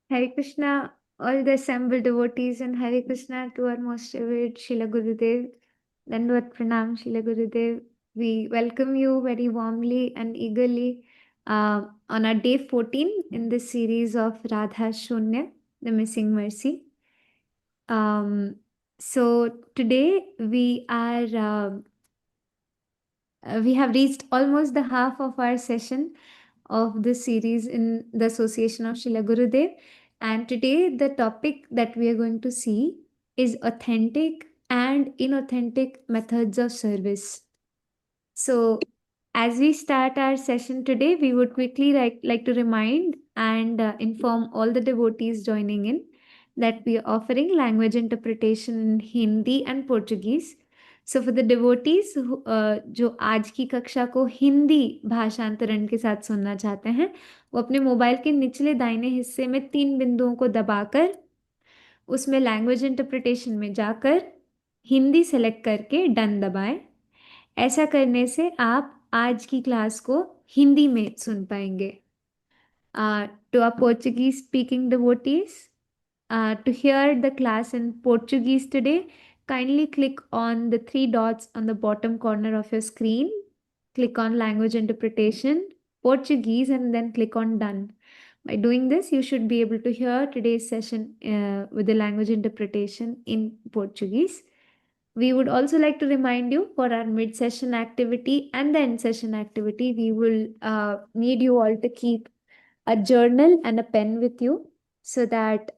Hare Krishna, all the assembled devotees, and Hare Krishna to our most revered Srila Gurudev. Dandvat Pranam, Srila Gurudev. We welcome you very warmly and eagerly on our day 14 in this series of Radha Sunya, the Missing Mercy. So today we have reached almost the half of our session of this series in the association of Srila Gurudev. And today the topic that we are going to see is authentic and inauthentic methods of service. So as we start our session today, we would quickly like to remind and inform all the devotees joining in that we are offering language interpretation in Hindi and Portuguese. So for the devotees जो आज की कक्षा को हिंदी भाषांतरण के साथ सुनना चाहते हैं, वो अपने मोबाइल के निचले दाहिने हिस्से में 3 बिंदुओं को दबाकर उसमें लैंग्वेज इंटरप्रिटेशन में जाकर हिंदी सेलेक्ट करके डन दबाएं। ऐसा करने से आप आज की क्लास को हिंदी में सुन पाएंगे। To our Portuguese speaking devotees, to hear the class in Portuguese today, kindly click on the 3 dots on the bottom corner of your screen. Click on language interpretation, Portuguese, and then click on done. By doing this, you should be able to hear today's session with the language interpretation in Portuguese. We would also like to remind you for our mid-session activity and the end-session activity, we will need you all to keep a journal and a pen with you so that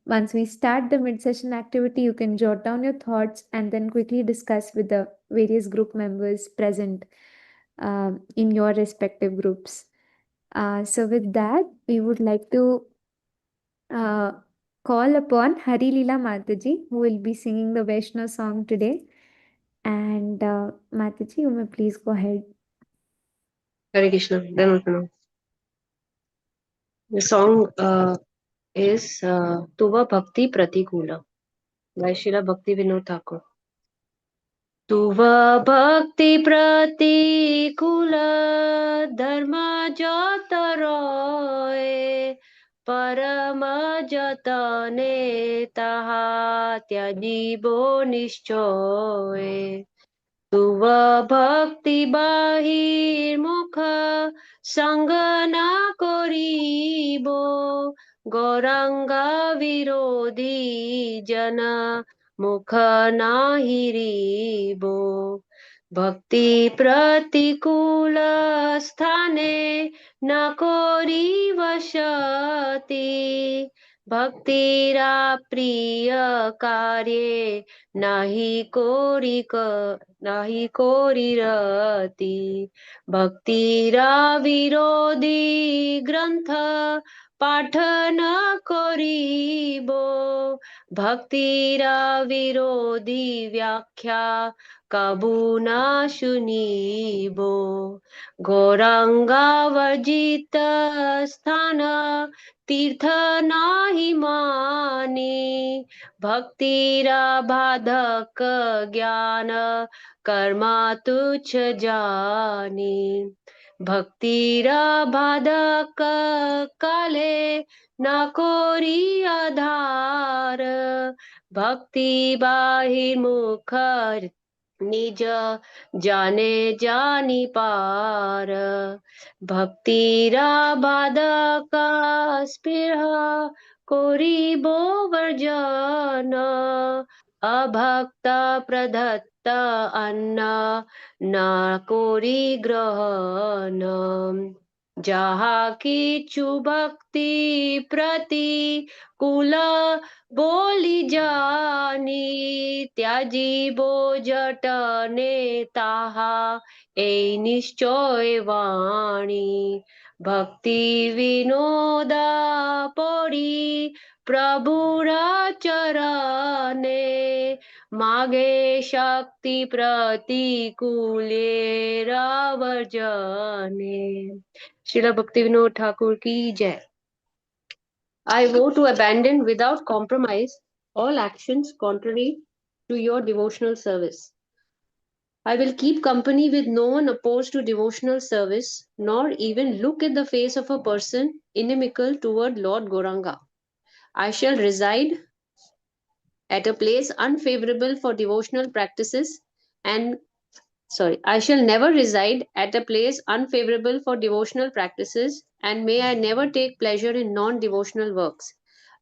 once we start the mid-session activity, you can jot down your thoughts and then quickly discuss with the various group members present in your respective groups. So with that, we would like to call upon Hari Leela Mataji, who will be singing the Vaishnav song today. And Mataji, you may please go ahead. Hare Krishna. The song is Tuva Bhakti Pratikula by Srila Bhakti Vinod Thakur. Tuva Bhakti Pratikula Dharma Jataroe Parama Jatane Taha Tyajibo Nishchoe तुव भक्ति बाहिर्मुख संग ना करिब गौरांगा विरोधी जन मुख नाहिरिब भक्ति प्रतिकूल स्थाने न करी वसति भक्तिरा प्रिय कार्ये नाही कोरिरति भक्तिरा विरोधी ग्रंथ पाठ न करिबो भक्तिरा विरोधी व्याख्या कबू न शुनिबो गौरांगा वर्जित स्थान तीर्थ नाही मानी भक्तिरा बाधक ज्ञान कर्मा तुच्छ जानी भक्तिरा बाधक काले न कोरी आधार भक्ति बाहिर्मुख निज जाने जानी पार भक्तिरा बाधक स्पृह कोरिबो वर्जन अभक्त प्रदत्त अन्न न कोरि ग्रहण जहा किछु भक्ति प्रति कुल बोली जानी त्याजीबो जटने ताहा ए निश्चय वाणी भक्ति विनोद पड़ी प्रभुरा चरणे मागे शक्ति प्रतिकूले रावर्जने श्रीला भक्ति विनोद ठाकुर की जय। I vow to abandon without compromise all actions contrary to your devotional service. I will keep company with no one opposed to devotional service, nor even look at the face of a person inimical toward Lord Gauranga. I shall reside at a place unfavorable for devotional practices and I shall never reside at a place unfavorable for devotional practices, and may I never take pleasure in non devotional works.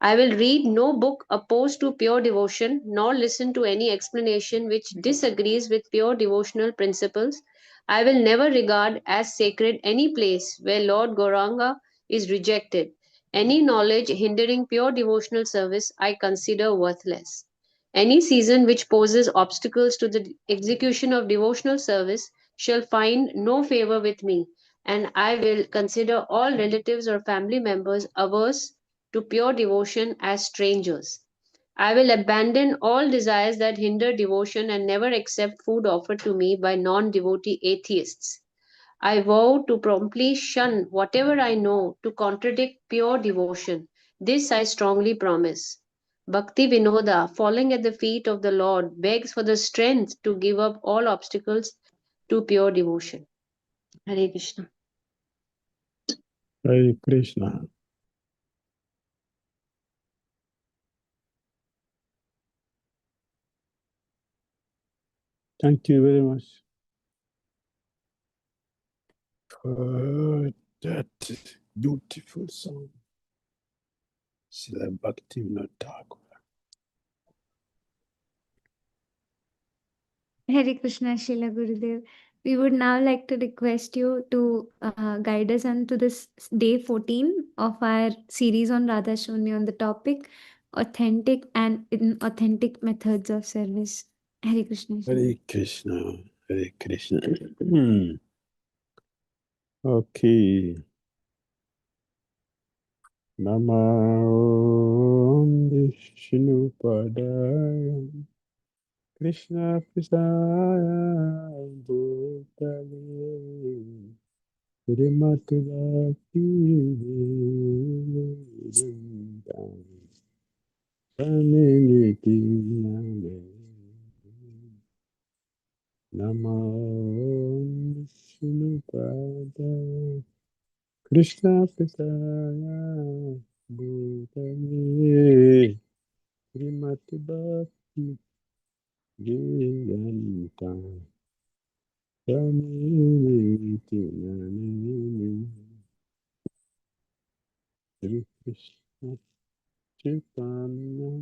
I will read no book opposed to pure devotion, nor listen to any explanation which disagrees with pure devotional principles. I will never regard as sacred any place where Lord Gauranga is rejected. Any knowledge hindering pure devotional service I consider worthless. Any season which poses obstacles to the execution of devotional service shall find no favor with me, and I will consider all relatives or family members averse to pure devotion as strangers. I will abandon all desires that hinder devotion and never accept food offered to me by non devotee atheists. I vow to promptly shun whatever I know to contradict pure devotion. This I strongly promise. Bhakti Vinoda, falling at the feet of the Lord, begs for the strength to give up all obstacles to pure devotion. Hare Krishna. Hare Krishna. Thank you very much for that beautiful song. Srila Bhakti Thakur. Hare Krishna, Srila Gurudev. We would now like to request you to guide us on to this day 14 of our series on Radha Shunya on the topic authentic and inauthentic methods of service. Hare Krishna. Hare Krishna. Hare Krishna. Okay. Namo Vishnu Padaya Krishna Prasaya Bhutale Srimati Bhakti Saminiti Namo Vishnu Padaya Krishna Prasaya Bhutale Srimati Bhakti Vedanta Saminiti Sri Krishna Chaitanya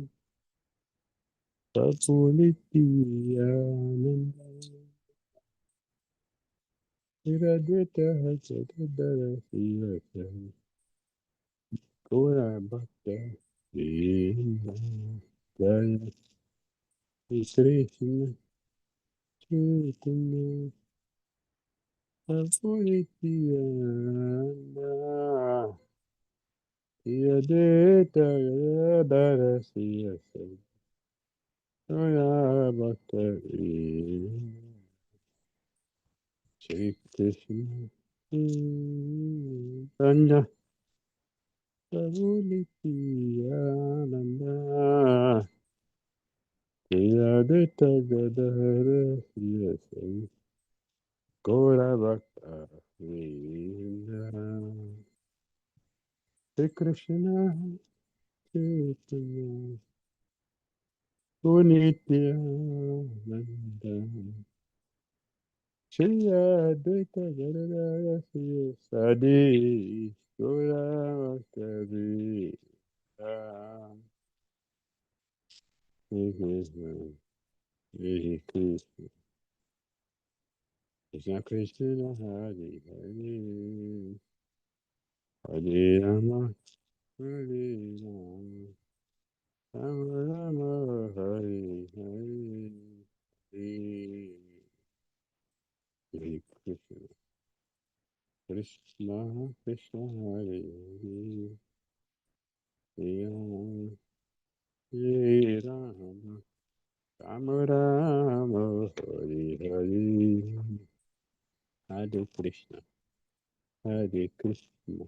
Prabhu Nityananda Viradvita Jadadara Siyata Gora Bhakta Vrinda Jaya Sri Krishna Chaitanya Prabhu Nityananda Viradvita Jadadara Siyata Gora Bhakta Vrinda Shri Krishna Chaitanya Nityananda Yadita Gadahara Yasai Gora Bhakta Vrinda Shri Krishna Chaitanya Nityananda Shri Advaita Gadadara Sadi Gora Bhakta Vrinda Hare Krishna, Hare Krishna, Krishna Krishna, Hare Hare, Hare Rama, Hare Rama, Rama Rama, Hare Hare, Hare Krishna, Krishna Krishna, Hare Hare, Hare Rama, Hare Rama, Rama Rama, Hare Hare, Hare Krishna, Hare Krishna.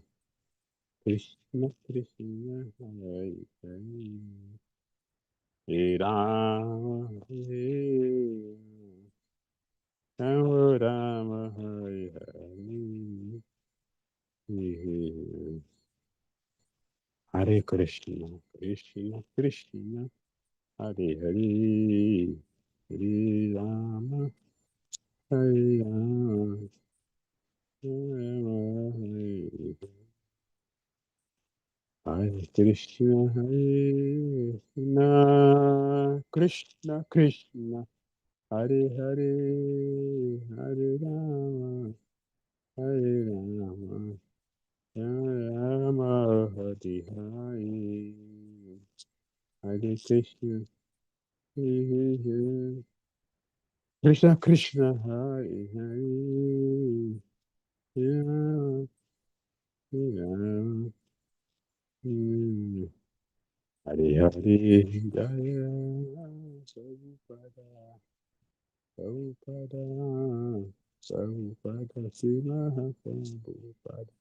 Krishna Krishna Hare Hare Hare Rama Hare Rama Rama Hare Hare Hare Hare Krishna, Krishna Krishna, Hare Hare, Hare Rama, Hare Rama, Rama Hare Hare Krishna, Hare Krishna, Krishna Krishna, Hare Hare, Hare Rama, Hare Rama, Rama Hare Hare, Hare Krishna, Hare Hare, Krishna Krishna, Hare Hare, Hare Rama, Hare Hare, Jaya Prabhupada, Prabhupada, Prabhupada, Srila Prabhupada,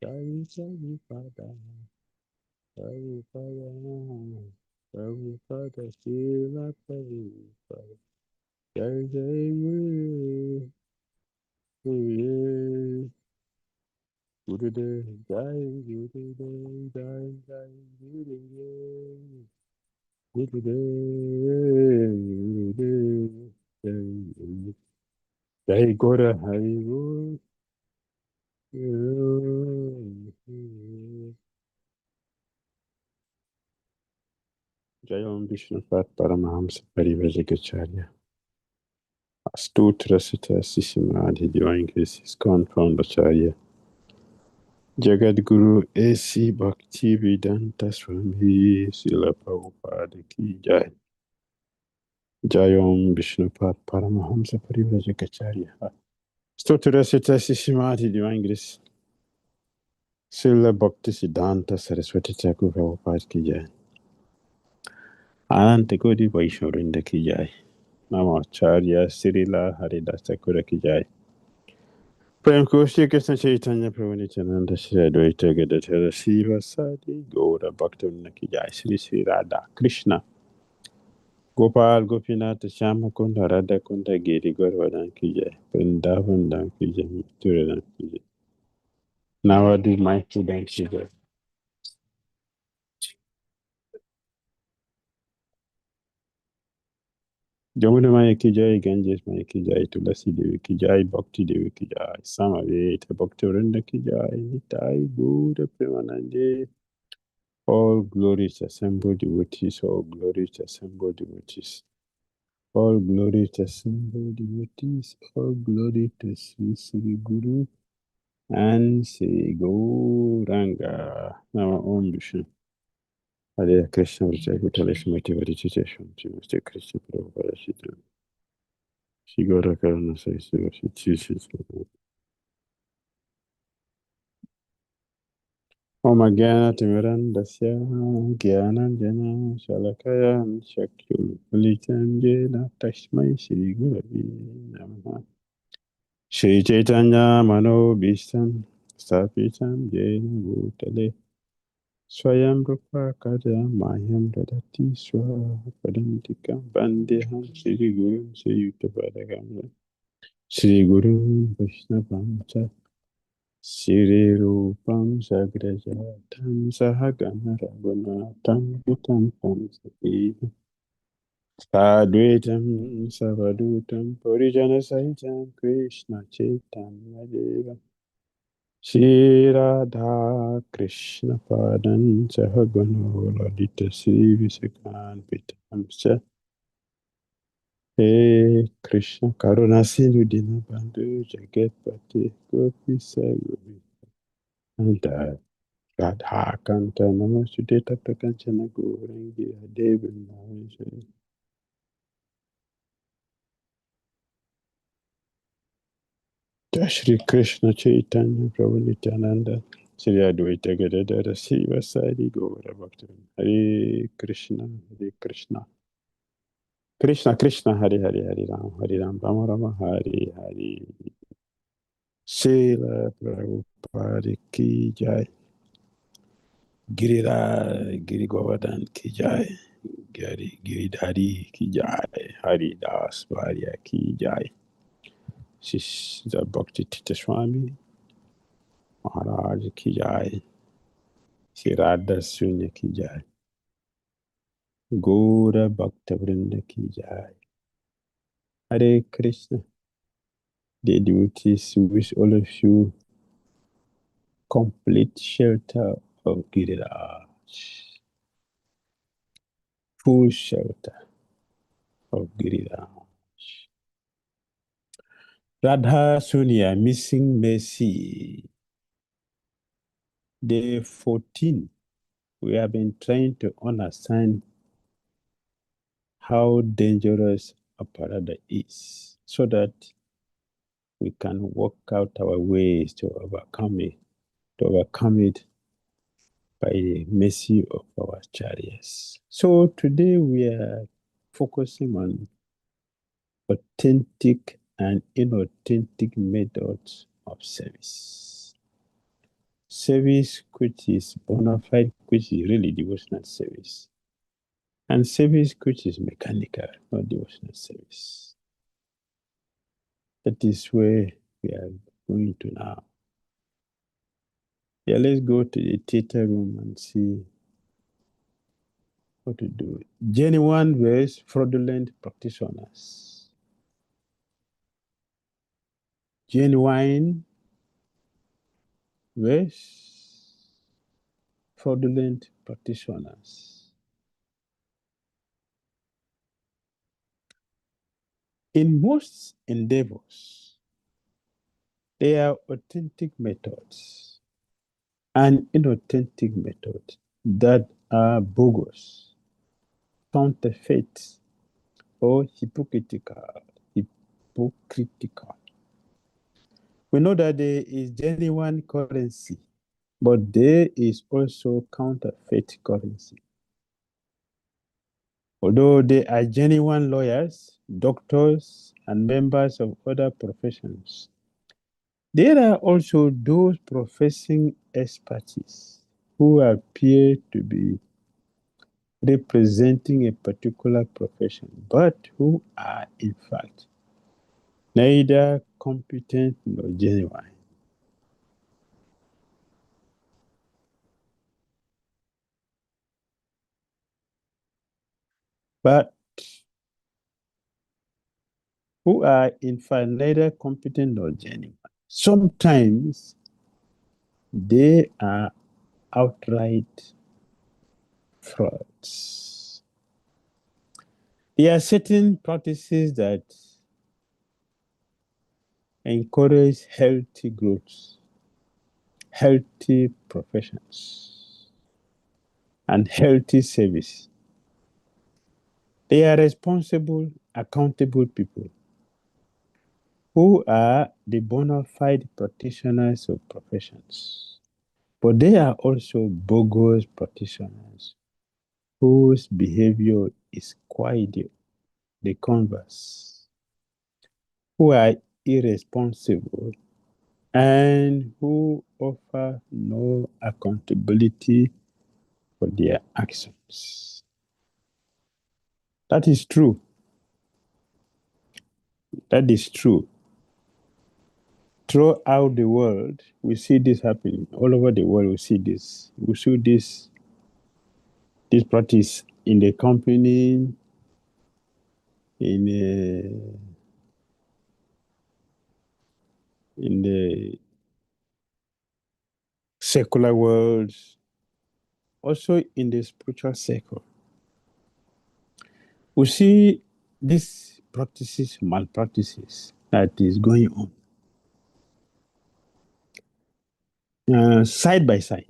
Jai Prabhupada, Prabhupada, Prabhupada, Srila Prabhupada, Jai Jai Guru, Guru, Gurudev, Jai Gurudev, Jai Jai Gurudev, Gurudev, Gurudev, Jai Gurudev, Jai Gora Hari Guru, Jai Om Vishnupat Paramahamsa Parivajikacharya. Astutra Sita Sisamadhi Divine Grace ISKCON Foundacharya. Jagat Guru A.C. Bhakti Vedanta Swami Srila Prabhupada Ki Jai. Jai Om Vishnupat Paramahamsa Parivajikacharya. Astutra Sita Sisamadhi Divine Grace Srila Bhakti Siddhanta Saraswati Thakur Prabhupada Ki Jai. Ananta Kodi Vaishnavinda Ki Jai. Namacharya Srila Haridas Thakur Ki Jai. Prem Koshi Krishna Chaitanya Prabhu Nityananda Shri Advaita Gadadhara Shiva Sadi Gaura Bhaktivinoda Ki Jai. Shri Shri Radha Krishna Gopal Gopinath Shyama Kunda Radha Kunda Giri Gaurvadan Ki Jai. Vrindavan Dham Ki Jai. Mathura Dham Ki Jai. Navadi Maitri Dham Ki Jai. Jamuna Maya Ki Jai. Ganges Maya Ki Jai. Tulasi Devi Ki Jai. Bhakti Devi Ki Jai. Samaveta Bhaktivinoda Ki Jai. Nitai Gaura Premanande. All glories assembled devotees, all glories assembled devotees. All glory to assembled devotees, all glory to Sri Sri Guru and Sri Gauranga. Now Om Vishnu. Hare Krishna Transformative Recitation. Mr. Krishna Prabhupada Shita. Shri Gaurakarana Saisya Shri Om Gyana Timirandasya Gyananjana Shalakaya Shakyu Litanjena Tashmai Shri Guravi Namaha. Shri Chaitanya Mano Bhishtam Stapitam Jena Bhutale Swayam Rupa Kada Mayam Dadati Swa Padantikam Bandeham Shri Guru Shri Yutabadagam Shri Guru Vaishnavam Cha Shri Rupam Sagrajatam Sahagana Raghunatam Vitam Tam Sahitam Sadvaitam Savadutam Purijana Sahitam Krishna Chaitanya Deva Shri Radha Krishna Padan Sahagano Ladita Sri Visakan Pitamsa He Krishna Karuna Sindhu Dinabandhu Jagatpati Gopi Saguri Anta Radha Kanta Namasudeta Prakanchana Gaurangi Devi Maheshwari Shri Krishna Chaitanya Prabhu Nityananda Shri Advaita Gadadara Siva Sadi Gaura Bhaktivinoda Hare Krishna Hare Krishna Krishna Krishna Hare Hare Hare Ram Rama Rama Hare Hare Srila Prabhupada Ki Jai Giri Govardhan Ki Jai Giridhari Ki Jai Hari Das Varya Ki Jai Srila Bhakti Tita Swami Maharaj Ki Jai Shri Radha Sunya ki jai. Gora Bhakta Vrinda ki jai. Hare Krishna. The devotees wish all of you complete shelter of Giriraj. Full shelter of Giriraj. Radha Sunya, Missing Mercy. Day 14. We have been trying to understand how dangerous Aparadhas is so that we can work out our ways to overcome it by the mercy of our chariots. So today we are focusing on authentic and inauthentic methods of service. Service which is bona fide, which is really devotional service. And service which is mechanical, not devotional service. That is where we are going to now. Yeah, let's go to the theater room and see what to do. Genuine versus fraudulent practitioners. Genuine versus fraudulent practitioners. In most endeavors, there are authentic methods and inauthentic methods that are bogus, counterfeit, or hypocritical. We know that there is genuine currency, but there is also counterfeit currency. Although there are genuine lawyers, doctors, and members of other professions, there are also those professing expertise who appear to be representing a particular profession, but who are in fact neither competent nor genuine. But who are in fact neither competent nor genuine. Sometimes they are outright frauds. There are certain practices that encourage healthy growth, healthy professions, and healthy service. They are responsible, accountable people who are the bona fide practitioners of professions. But they are also bogus practitioners whose behavior is quite the converse, who are irresponsible and who offer no accountability for their actions. That is true. That is true. Throughout the world, we see this happening. All over the world, we see this. We see this practice in the company, in the secular world, also in the spiritual circle. We see these practices, malpractices that is going on side by side.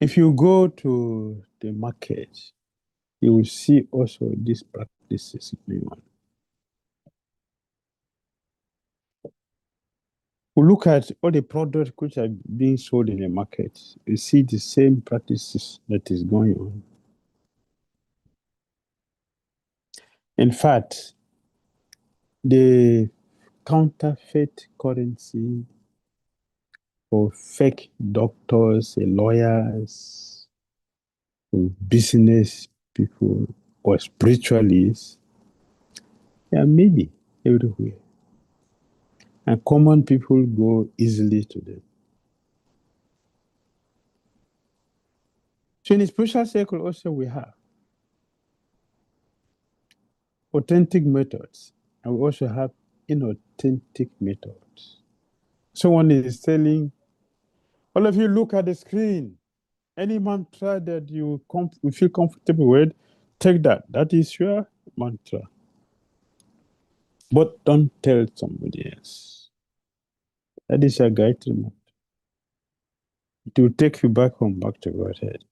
If you go to the market, you will see also these practices going on. We look at all the products which are being sold in the market, you see the same practices that is going on. In fact, the counterfeit currency or fake doctors, lawyers, business people, or spiritualists, they are many everywhere. And common people go easily to them. So in the spiritual circle also we have authentic methods, and we also have inauthentic methods. Someone is telling, all of you look at the screen. Any mantra that you feel comfortable with, take that. That is your mantra. But don't tell somebody else. That is your Gayatri mantra. It will take you back home, back to Godhead.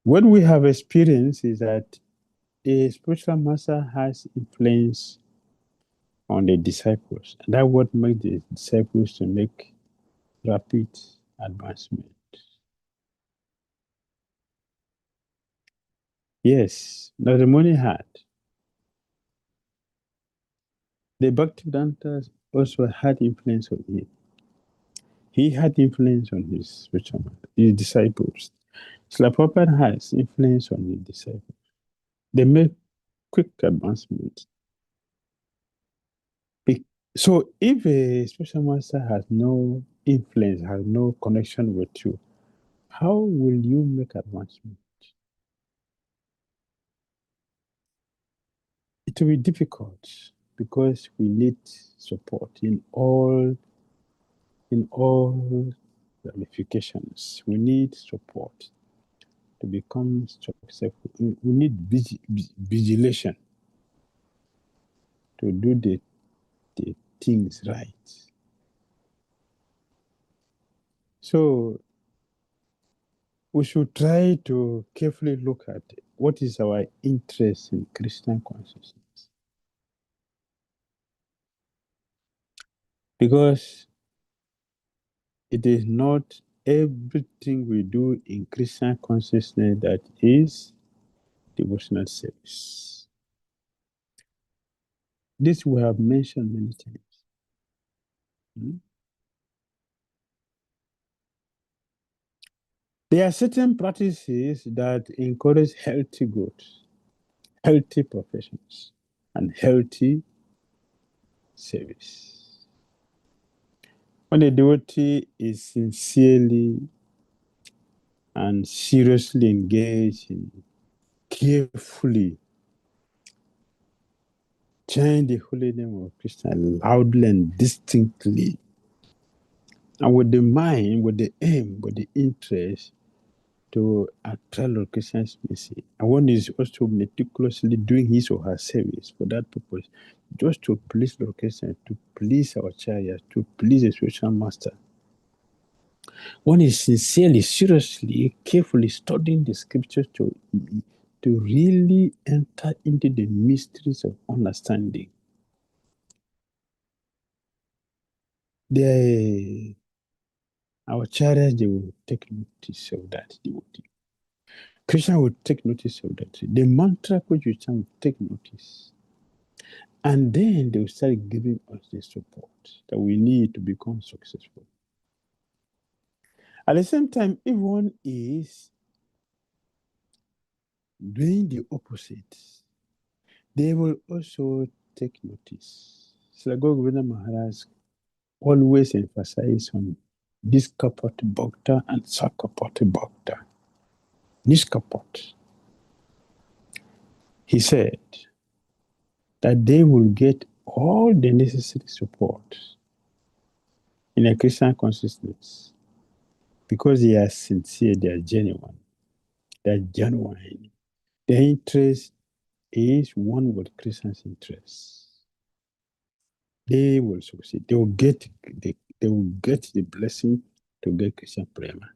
What we have experienced is that a spiritual master has influence on the disciples. And that what makes the disciples to make rapid advancement. Yes, Narada had. The Bhaktivedanta also had influence on him. He had influence on his spiritual master, his disciples. Srila Prabhupada has influence on his disciples. They make quick advancements. So if a spiritual master has no influence, has no connection with you, how will you make advancement? It will be difficult because we need support in all ramifications. We need support to become successful. We need vigilation to do the things right. So we should try to carefully look at what is our interest in Christian consciousness. Because it is not everything we do in Christian consciousness that is devotional service. This we have mentioned many times. There are certain practices that encourage healthy growth, healthy professions, and healthy service. When a devotee is sincerely and seriously engaged in carefully chant the holy name of Krishna loudly and distinctly, and with the mind, with the aim, with the interest to attract Lord Krishna's mercy. And one is also meticulously doing his or her service for that purpose, just to please Lord Krishna, to please our Acharya, to please the spiritual master. One is sincerely, seriously, carefully studying the scriptures to really enter into the mysteries of understanding. Our Acharyas, they will take notice of that devotee. Krishna will take notice of that. The mantra Pujuchan will take notice. And then they will start giving us the support that we need to become successful. At the same time, if one is doing the opposite, they will also take notice. Srila Govindra Maharaj always emphasizes on Niskapat Bhakta and Sakapat Bhakta. Niskapat. He said that they will get all the necessary support in a Christian consciousness because they are sincere, they are genuine, they are genuine. Their interest is one with Christian's interest. They will succeed. They will get the blessing to get Christian prema.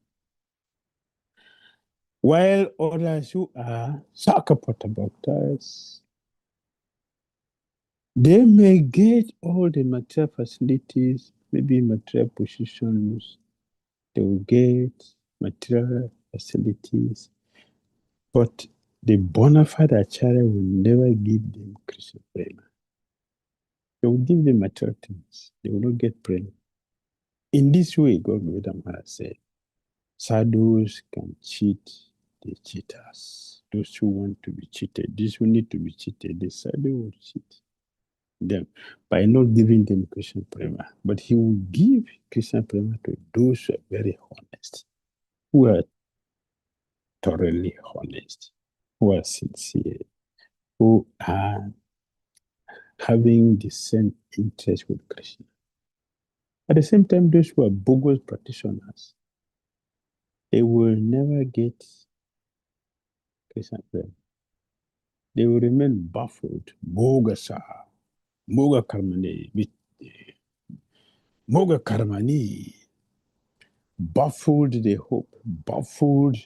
While others who are Sakapata Bhaktas, they may get all the material facilities, maybe material positions, they will get material facilities, but the bona fide acharya will never give them Krishna prema. They will give them material things. They will not get prema. In this way, God Maharaj said, sadhus can cheat the cheaters, those who want to be cheated, these who need to be cheated, they say they will cheat them by not giving them Krishna Prema. But he will give Krishna Prema to those who are very honest, who are thoroughly honest, who are sincere, who are having the same interest with Krishna. At the same time, those who are bogus practitioners, they will never get Krishna Prema. They will remain baffled. Bogasa, Moga Karmani, Moga Karmani, baffled the hope, baffled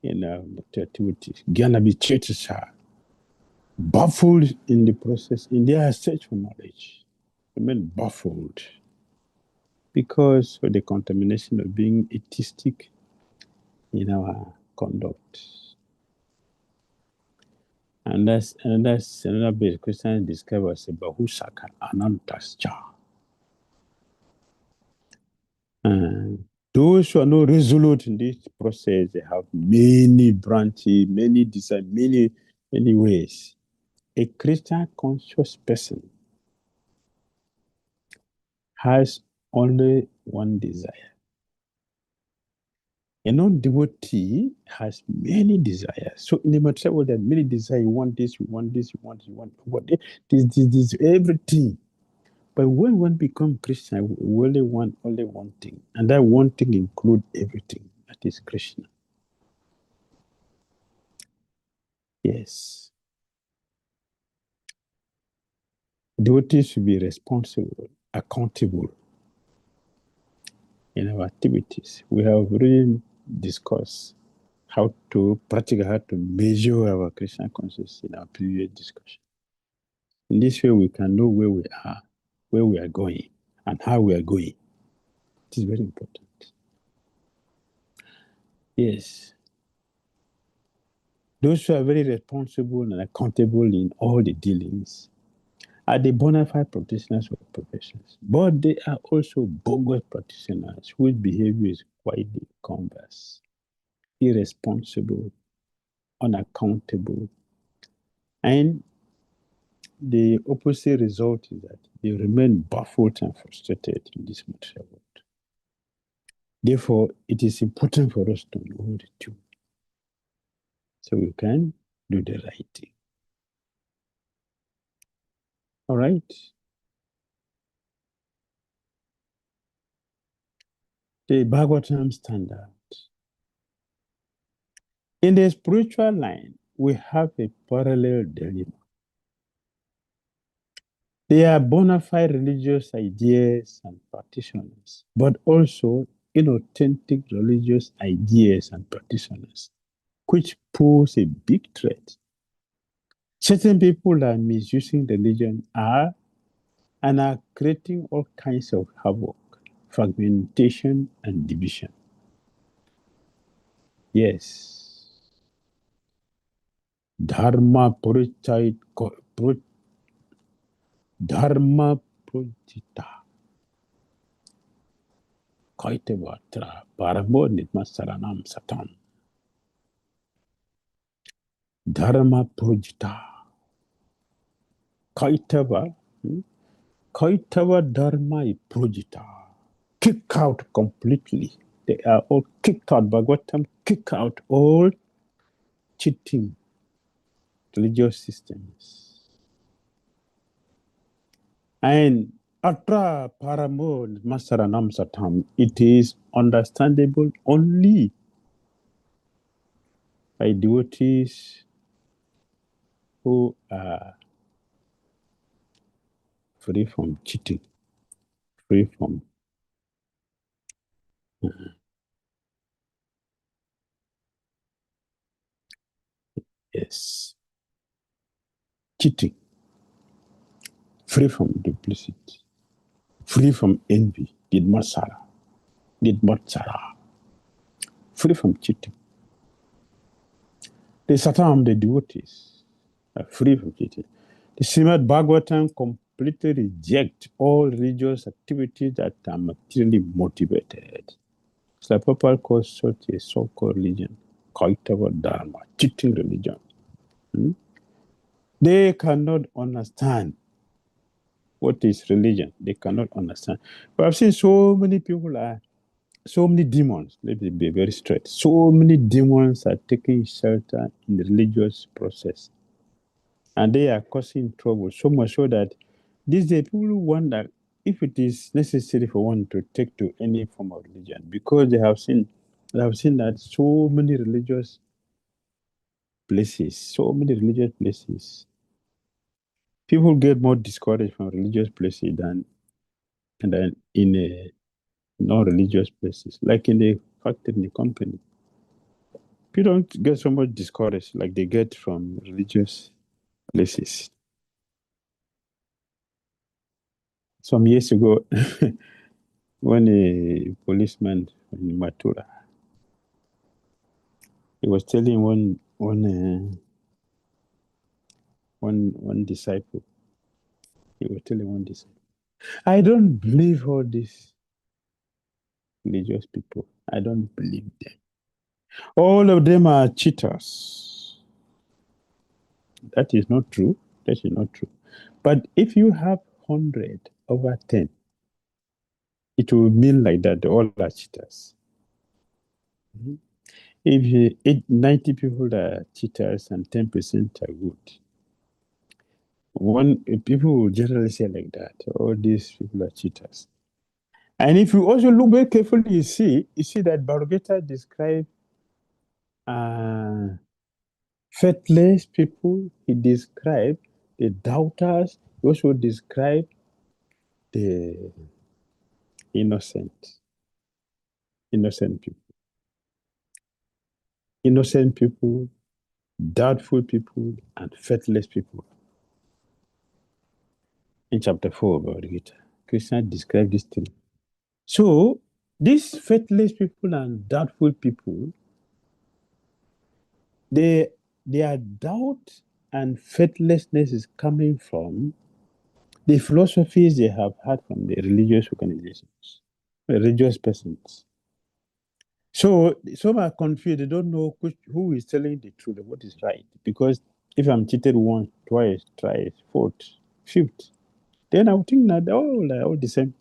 in activities. Gyana Vichitasa, baffled in the process, in their search for knowledge. Remain baffled because of the contamination of being atheistic in our conduct. And that's another bit Christians describe as a Bahusaka Anantascha. And those who are not resolute in this process, they have many branches, many designs, many ways. A Christian conscious person has only one desire. A non-devotee has many desires. So in the material world, there are many desires. You want this, you want this, you want this, everything. But when one becomes Christian, we only want only one thing. And that one thing includes everything. That is Krishna. Yes. Devotees should be responsible, accountable in our activities. We have already discussed how to measure our Krishna consciousness in our previous discussion. In this way, we can know where we are, where we are going, and how we are going. It is very important. Yes. Those who are very responsible and accountable in all the dealings are the bona fide practitioners of professions. But they are also bogus practitioners whose behavior is quite the converse. Irresponsible, unaccountable, and the opposite result is that they remain baffled and frustrated in this material world. Therefore, it is important for us to know the two so we can do the right thing. All right. The Bhagavatam standard. In the spiritual line, we have a parallel dilemma. They are bona fide religious ideas and practitioners, but also inauthentic religious ideas and practitioners, which pose a big threat. Certain people are misusing religion and are creating all kinds of havoc, fragmentation, and division. Yes. Dharma Purichita. Kaitavatra Paramo Nitmasaranam Satam. Dharma Purjita. Kaitava Dharma Purjita. Kick out completely. They are all kicked out. Bhagavatam kick out all cheating religious systems. And Atra Paramo Masaranam Satam, it is understandable only by devotees who are free from cheating, free from yes, cheating, free from duplicity, free from envy, didmatsara, free from cheating. The Satam, the devotees, are free from cheating. The Srimad Bhagavatam completely reject all religious activities that are materially motivated. So Prabhupada calls such a so-called religion Kaitava Dharma, cheating religion. They cannot understand what is religion. They cannot understand. But I've seen so many people so many demons, let me be very straight. So many demons are taking shelter in the religious process. And they are causing trouble so much so that these days people wonder if it is necessary for one to take to any form of religion because they have seen that so many religious places, people get more discouraged from religious places than in a non-religious places, like in the factory, in the company. People don't get so much discouraged like they get from religious places. Some years ago, when a policeman in Matura, he was telling one disciple, I don't believe all these religious people. I don't believe them. All of them are cheaters. That is not true. But if you have 100 over 10, it will mean like that all are cheaters. If 90 people are cheaters and 10% are good, people will generally say like that, all these people are cheaters. And if you also look very carefully, you see that Barugeta described faithless people. He described the doubters. He also described the innocent people. Innocent people, doubtful people, and faithless people. In chapter 4 of Bhagavad Gita, Krishna described these three. So, these faithless people and doubtful people, their doubt and faithlessness is coming from the philosophies they have had from the religious organizations, religious persons. So some are confused. They don't know who is telling the truth, what is right. Because if I'm cheated once, twice, thrice, fourth, fifth, then I would think that they're all the same.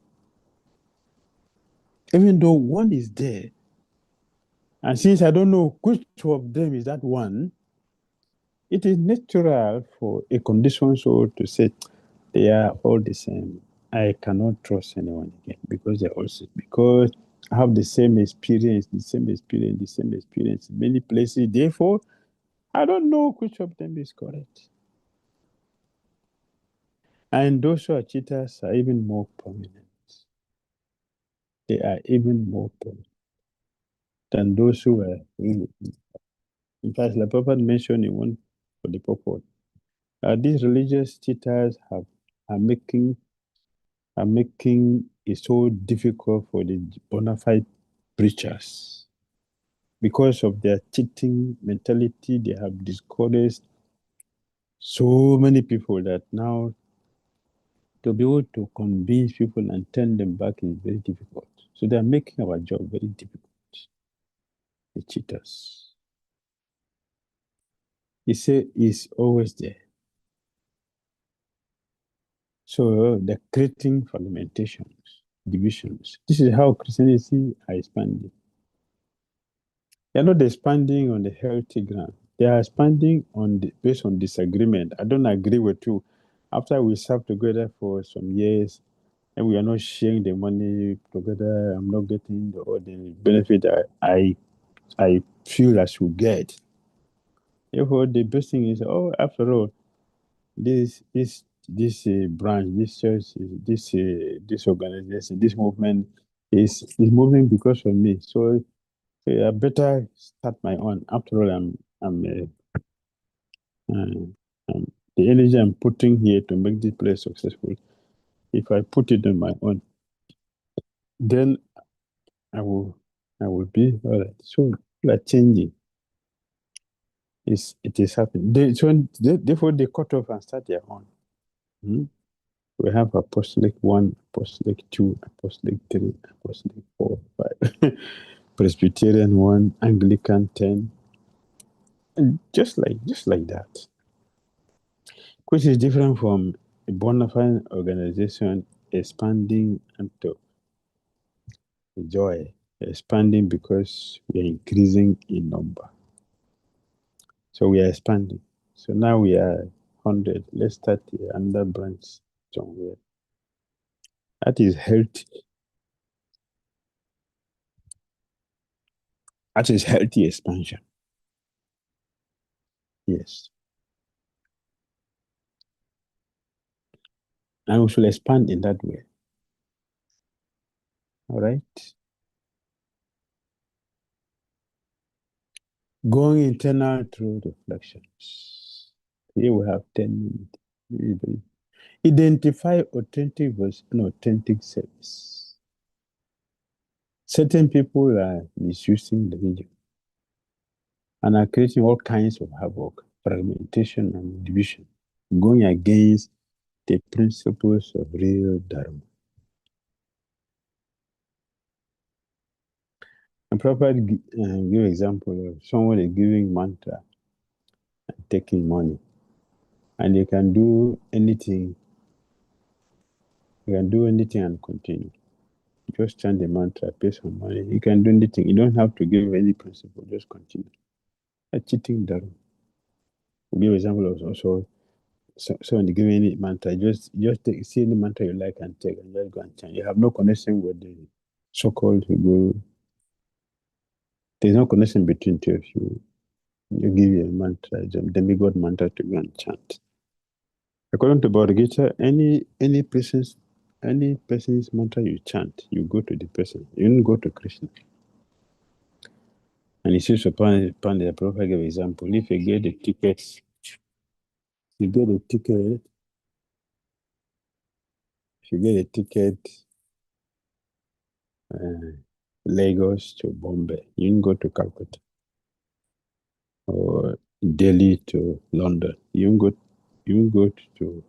Even though one is there, and since I don't know which of them is that one, it is natural for a conditioned soul to say they are all the same. I cannot trust anyone again because I have the same experience in many places. Therefore, I don't know which of them is correct. And those who are cheaters are even more prominent. They are even more prominent than those who are really. In fact, the Prophet mentioned in one for the purport, these religious cheaters are making it so difficult for the bona fide preachers. Because of their cheating mentality, they have discouraged so many people that now to be able to convince people and turn them back is very difficult. So they are making our job very difficult. The cheaters. He said is always there. So they're creating fragmentations, divisions. This is how Christianity are expanding. They're not expanding on the healthy ground. They are expanding based on disagreement. I don't agree with you. After we serve together for some years, and we are not sharing the money together, I'm not getting all the benefit I feel I should get. Therefore, the best thing is, after all, this branch, this church, this organization, this movement is moving because of me. So I better start my own. After all, the energy I'm putting here to make this place successful. If I put it on my own, then I will be all right. So people are changing. It is happening. Therefore, they cut off and start their own. We have Apostolic 1, Apostolic 2, Apostolic 3, Apostolic 4, 5, Presbyterian 1, Anglican 10, And just like that, which is different from a bona fide organization expanding into joy, expanding because we are increasing in number. So we are expanding. So now we are 100. Let's start another branch somewhere. That is healthy. That is healthy expansion. Yes. And we should expand in that way. All right. Going internal through reflections. Here we have 10 minutes. Identify authentic versus inauthentic service. Certain people are misusing the religion and are creating all kinds of havoc, fragmentation, and division, going against the principles of real Dharma. And proper give example of someone is giving mantra and taking money, and you can do anything. You can do anything and continue. Just chant the mantra, pay some money. You can do anything. You don't have to give any principle. Just continue. A cheating Dharma. We'll give example of also someone giving any mantra. Just take, see any mantra you like and take and just go and chant. You have no connection with the so-called guru. There's no connection between two of you. You give you a mantra, the demigod mantra to go and chant. According to Bhagavad Gita, any person's mantra you chant, you go to the person. You don't go to Krishna. And he says upon the Prabhupada gave example, if you get the tickets, you get a ticket, if you get a ticket, Lagos to Bombay, you can go to Calcutta or Delhi to London. You can go to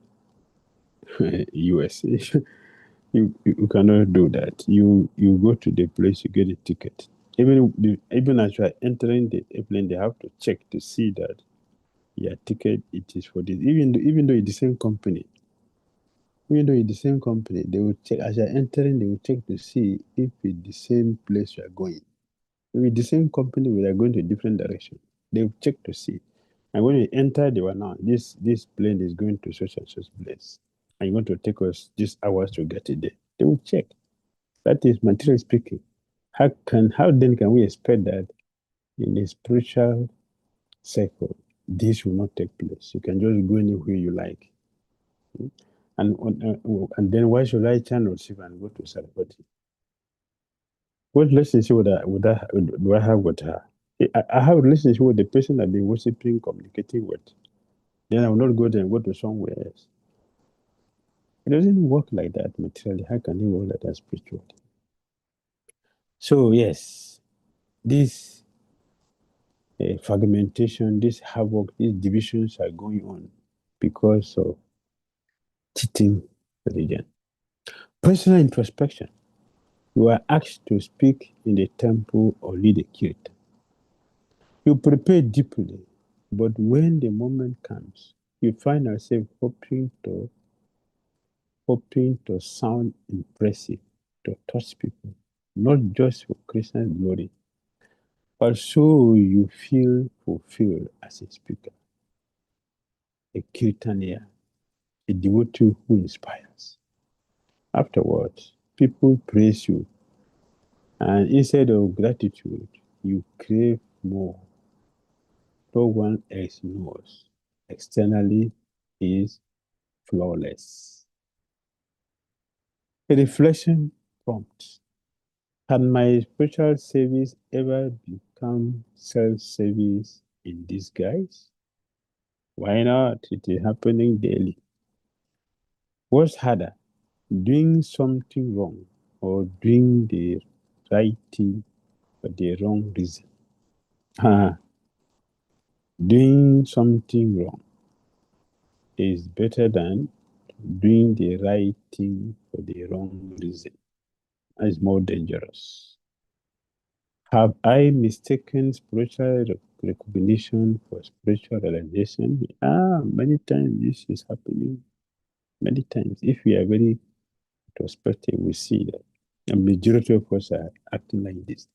USA. you cannot do that. You go to the place, you get a ticket. Even as you are entering the airplane, they have to check to see that your ticket it is for this. Even though it's the same company, they will check as you're entering. They will check to see if it's the same place you are going. With the same company, we are going to a different direction. They will check to see. And when you enter, they will now this plane is going to such and such place, and you're going to take us these hours to get it there. They will check. That is material speaking. How then can we expect that in a spiritual circle this will not take place? You can just go anywhere you like. And then why should I chant receive and go to Saraswati? What relationship do I have with her? I have a relationship with the person I've been worshiping, communicating with. Then I will not go there and go to somewhere else. It doesn't work like that materially. How can it work like that spiritually? So yes, this fragmentation, this havoc, these divisions are going on because of cheating religion. Personal introspection. You are asked to speak in the temple or lead a kirtan. You prepare deeply, but when the moment comes, you find yourself hoping to sound impressive, to touch people, not just for Krishna's glory, but so you feel fulfilled as a speaker, a kirtanier, a devotee who inspires. Afterwards, people praise you, and instead of gratitude, you crave more. No one else knows. Externally is flawless. A reflection prompt. Can my spiritual service ever become self-service in disguise? Why not? It is happening daily. What's harder, doing something wrong or doing the right thing for the wrong reason? Doing something wrong is better than doing the right thing for the wrong reason. It's more dangerous. Have I mistaken spiritual recognition, for spiritual realization. Many times this is happening. Many times, if we are very introspective, we see that a majority of us are acting like this.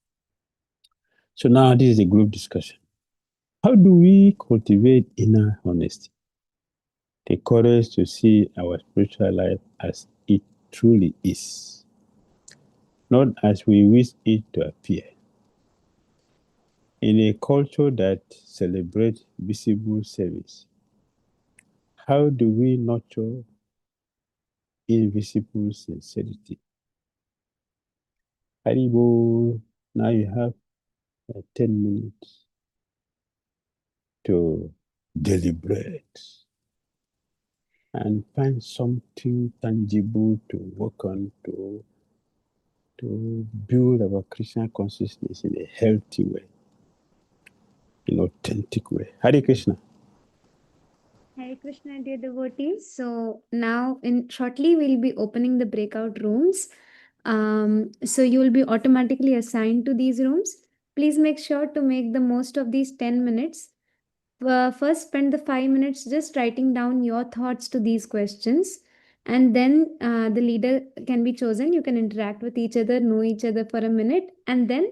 So now this is a group discussion. How do we cultivate inner honesty? The courage to see our spiritual life as it truly is, not as we wish it to appear. In a culture that celebrates visible service, how do we nurture invisible sincerity? Haribo, now you have 10 minutes to deliberate and find something tangible to work on to build our Krishna consciousness in a healthy way, in authentic way. Hare Krishna. Hare Krishna, dear devotees. So now, in shortly, we'll be opening the breakout rooms. So you will be automatically assigned to these rooms. Please make sure to make the most of these 10 minutes. First, spend the 5 minutes just writing down your thoughts to these questions, and then the leader can be chosen. You can interact with each other, know each other for a minute, and then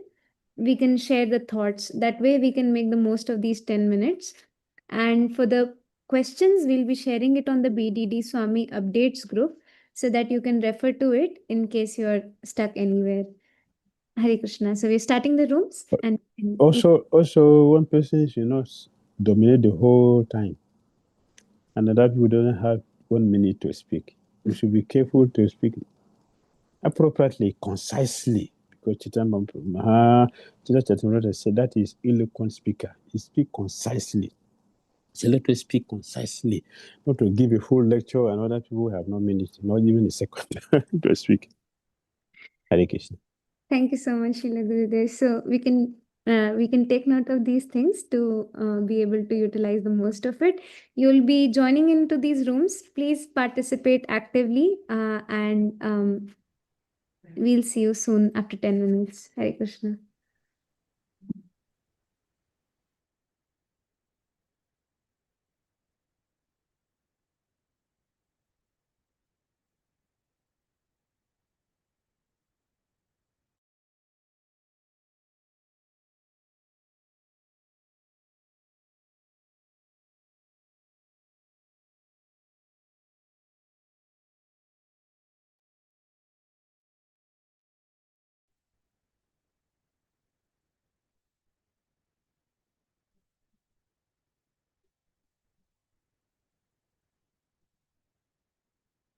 we can share the thoughts. That way, we can make the most of these 10 minutes. And for the questions, we'll be sharing it on the BDD Swami updates group so that you can refer to it in case you're stuck anywhere. Hare Krishna. So we're starting the rooms and Also, one person should not dominate the whole time, and other people don't have 1 minute to speak. We should be careful to speak appropriately, concisely, because Chaitanya said that is eloquent speaker. He speak concisely. So let us speak concisely, not to give a full lecture and other people have no minute, not even a second to speak. Hare Krishna. thank you so much, Srila Gurudev. So we can take note of these things to be able to utilize the most of it. You'll be joining into these rooms. Please participate actively, and we'll see you soon after 10 minutes. Hare Krishna.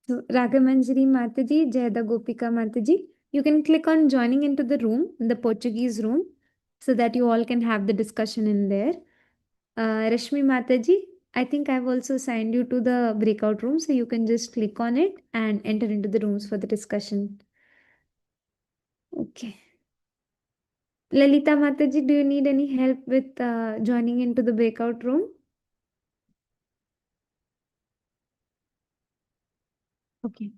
So, Ragamanjari Mataji, Jayada Gopika Mataji, you can click on joining into the room, the Portuguese room, so that you all can have the discussion in there. Rashmi Mataji, I think I've also signed you to the breakout room, so you can just click on it and enter into the rooms for the discussion. Okay. Lalita Mataji, do you need any help with joining into the breakout room? Okay.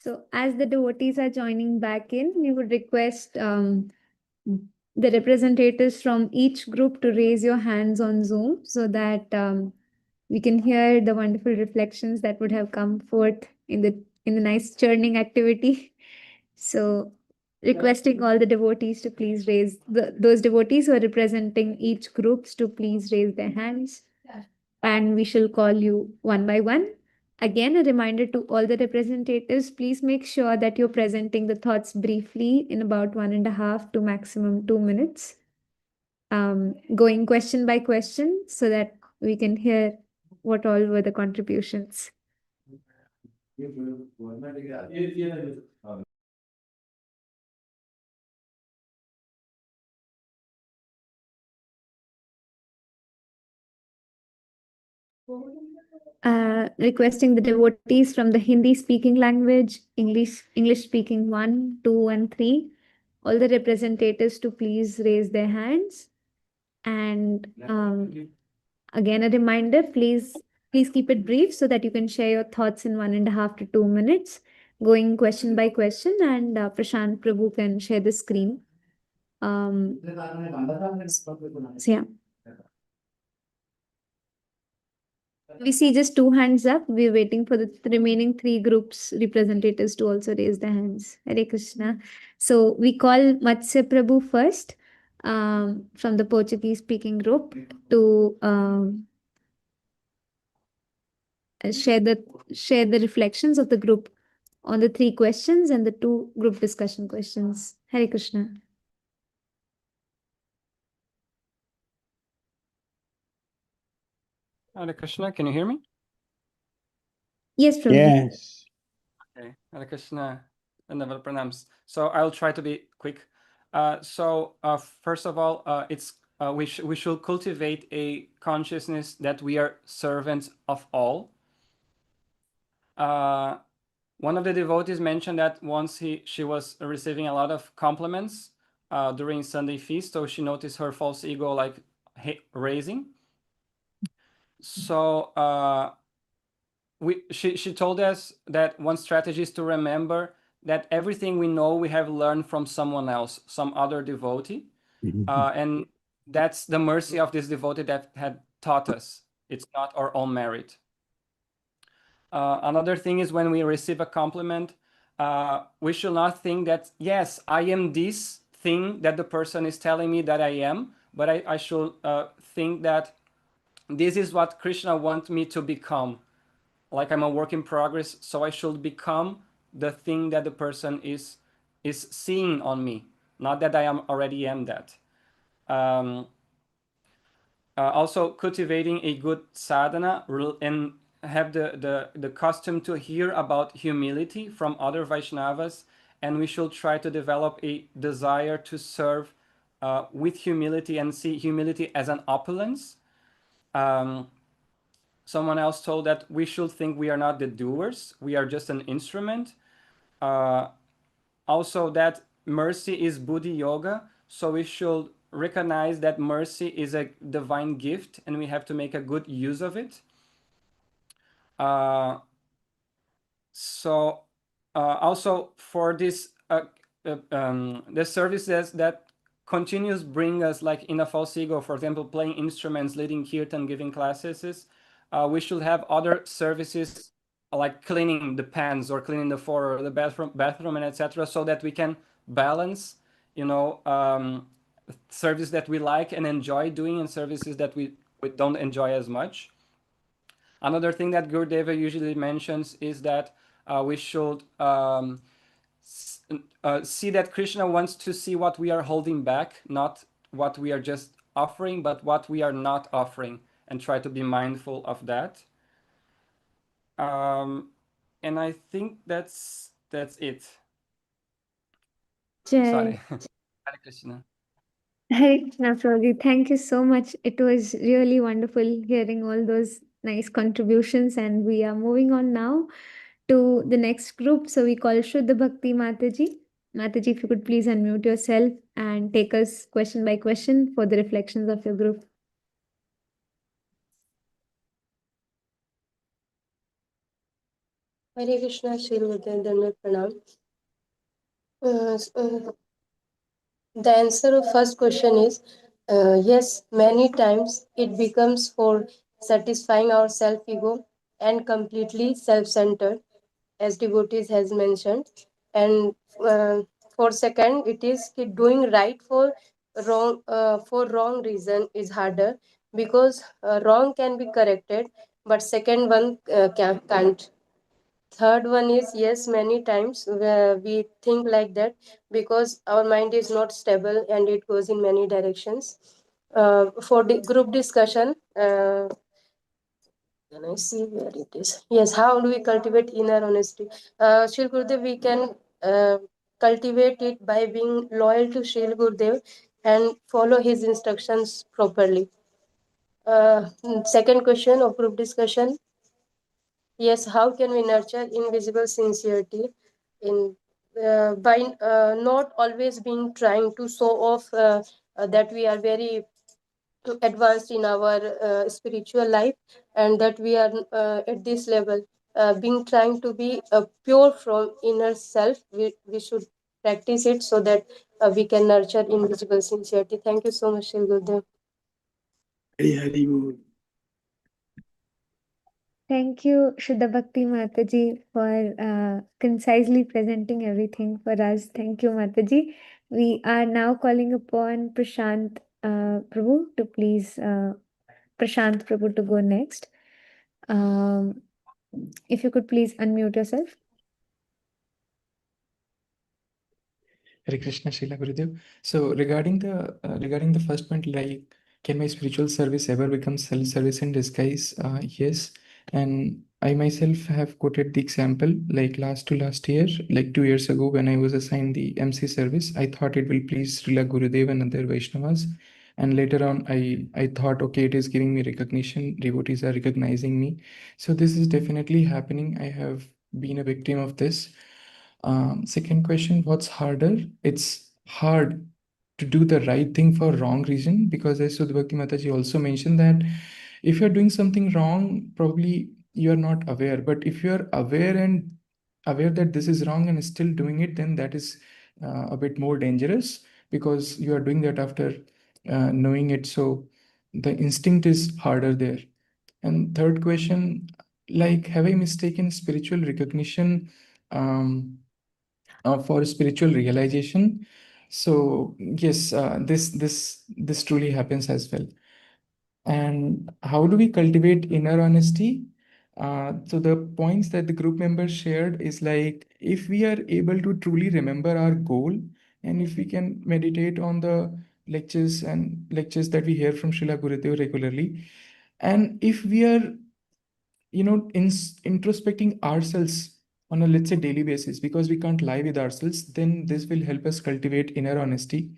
So, as the devotees are joining back in, we would request the representatives from each group to raise your hands on Zoom so that we can hear the wonderful reflections that would have come forth in the nice churning activity. So, requesting all the devotees to please raise those devotees who are representing each groups to please raise their hands, and we shall call you one by one. Again, a reminder to all the representatives, please make sure that you're presenting the thoughts briefly in about 1.5 to maximum 2 minutes, going question by question so that we can hear what all were the contributions. Requesting the devotees from the Hindi speaking language, English speaking 1, 2, and 3, all the representatives to please raise their hands. And again, a reminder, please keep it brief so that you can share your thoughts in 1.5 to 2 minutes, going question by question, and Prashant Prabhu can share the screen. So yeah. We see just 2 hands up. We're waiting for the remaining 3 groups representatives to also raise their hands. Hare Krishna. So we call Matsya Prabhu first, from the Portuguese speaking group, to share the reflections of the group on the 3 questions and the 2 group discussion questions. Hare Krishna. Hare Krishna, can you hear me? Yes, Prabhu. Yes. Okay, Hare Krishna, Vandana Pranams. So I'll try to be quick. First of all, we should cultivate a consciousness that we are servants of all. One of the devotees mentioned that once she was receiving a lot of compliments during Sunday feast, so she noticed her false ego like raising. So she told us that one strategy is to remember that everything we know we have learned from someone else, some other devotee, and that's the mercy of this devotee that had taught us. It's not our own merit. Another thing is when we receive a compliment, we should not think that, yes, I am this thing that the person is telling me that I am, but I should think that this is what Krishna wants me to become. Like I'm a work in progress, so I should become the thing that the person is seeing on me, not that I already am that. Also cultivating a good sadhana and have the custom to hear about humility from other Vaishnavas, and we should try to develop a desire to serve with humility and see humility as an opulence. Someone else told that we should think we are not the doers, we are just an instrument. Also that mercy is Buddhi Yoga, so we should recognize that mercy is a divine gift and we have to make a good use of it. Also for this, the services that continues bring us like in a false ego, for example, playing instruments, leading kirtan, giving classes, we should have other services like cleaning the pans or cleaning the floor or the bathroom and etc., so that we can balance, services that we like and enjoy doing and services that we don't enjoy as much. Another thing that Gurudeva usually mentions is that we should see that Krishna wants to see what we are holding back, not what we are just offering, but what we are not offering, and try to be mindful of that. And I think that's it. Jai. Sorry. Hare Krishna. Hare Krishna, Prabhuji. Thank you so much. It was really wonderful hearing all those nice contributions, and we are moving on now to the next group. So we call Shuddha Bhakti Mataji. Mataji, if you could please unmute yourself and take us question by question for the reflections of your group. Hare Krishna, Shri Gurudev, Dandavat Pranam. The answer of first question is yes, many times it becomes for satisfying our self-ego and completely self-centered, as devotees has mentioned. And for second, it is कि doing right for wrong reason is harder because wrong can be corrected, but second one can't. Third one is yes, many times we think like that because our mind is not stable and it goes in many directions. For the group discussion, can I see where it is? Yes, how do we cultivate inner honesty? Shri Gurudev, we can cultivate it by being loyal to Shri Gurudev and follow his instructions properly. Second question of group discussion. Yes, how can we nurture invisible sincerity in by not always being trying to show off that we are very advanced in our spiritual life and that we are at this level, being trying to be pure from inner self. We should practice it so that we can nurture invisible sincerity. Thank you so much, Shri Gurudev. Hari Bol. Thank you, Shuddha Bhakti Mataji, for concisely presenting everything for us. Thank you, Mataji. We are now calling upon Prashant Prabhu to please, Prashant Prabhu to go next. If you could please unmute yourself. Hare Krishna, Srila Gurudev. So regarding the first point, like, can my spiritual service ever become self-service in disguise? Yes. And I myself have quoted the example, like last year, like 2 years ago, when I was assigned the MC service, I thought it will please Srila Gurudev and other Vaishnavas. And later on, I thought, okay, it is giving me recognition. Devotees are recognizing me. So this is definitely happening. I have been a victim of this. Second question, what's harder? It's hard to do the right thing for wrong reason, because as Sudha Bhakti Mataji also mentioned that if you're doing something wrong, probably you're not aware. But if you're aware that this is wrong and still doing it, then that is a bit more dangerous, because you are doing that after knowing it. So the instinct is harder there. And third question, like, have I mistaken spiritual recognition for spiritual realization? So yes, this truly happens as well. And how do we cultivate inner honesty? So the points that the group members shared is like, if we are able to truly remember our goal, and if we can meditate on the lectures that we hear from Srila Gurudev regularly, and if we are introspecting ourselves on a, let's say, daily basis, because we can't lie with ourselves, then this will help us cultivate inner honesty.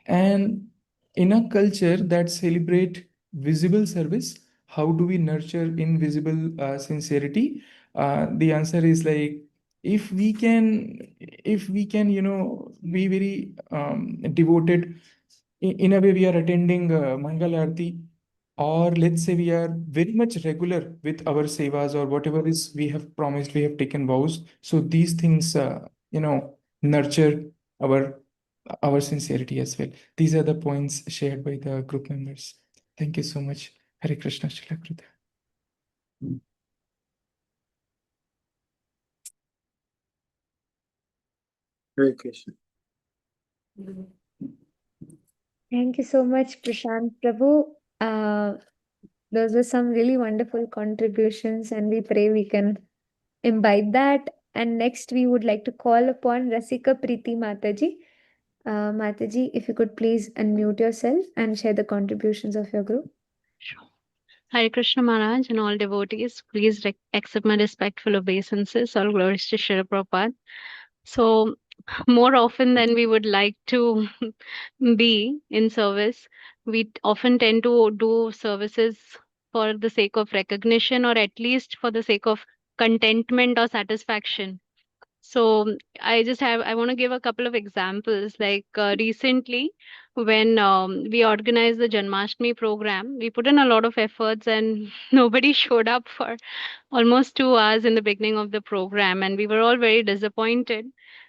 And in a culture that celebrate visible service, how do we nurture invisible sincerity? The answer is like, if we can be very devoted, in a way we are attending Mangalarti, or let's say we are very much regular with our sevas or whatever is we have promised, we have taken vows. So these things nurture our sincerity as well. These are the points shared by the group members. Thank you so much. Hare Krishna, Srila Gurudev. Hare Krishna. Thank you so much, Prashant Prabhu. Those were some really wonderful contributions, and we pray we can imbibe that. And next, we would like to call upon Rasika Preeti Mataji. Mataji, if you could please unmute yourself and share the contributions of your group. Sure. Hare Krishna Maharaj and all devotees, please accept my respectful obeisances. All glories to Srila Prabhupada. So, more often than we would like to be in service, we often tend to do services for the sake of recognition, or at least for the sake of contentment or satisfaction. So I want to give a couple of examples. Like recently, when we organized the Janmashtami program, we put in a lot of efforts and nobody showed up for almost 2 hours in the beginning of the program, and we were all very disappointed.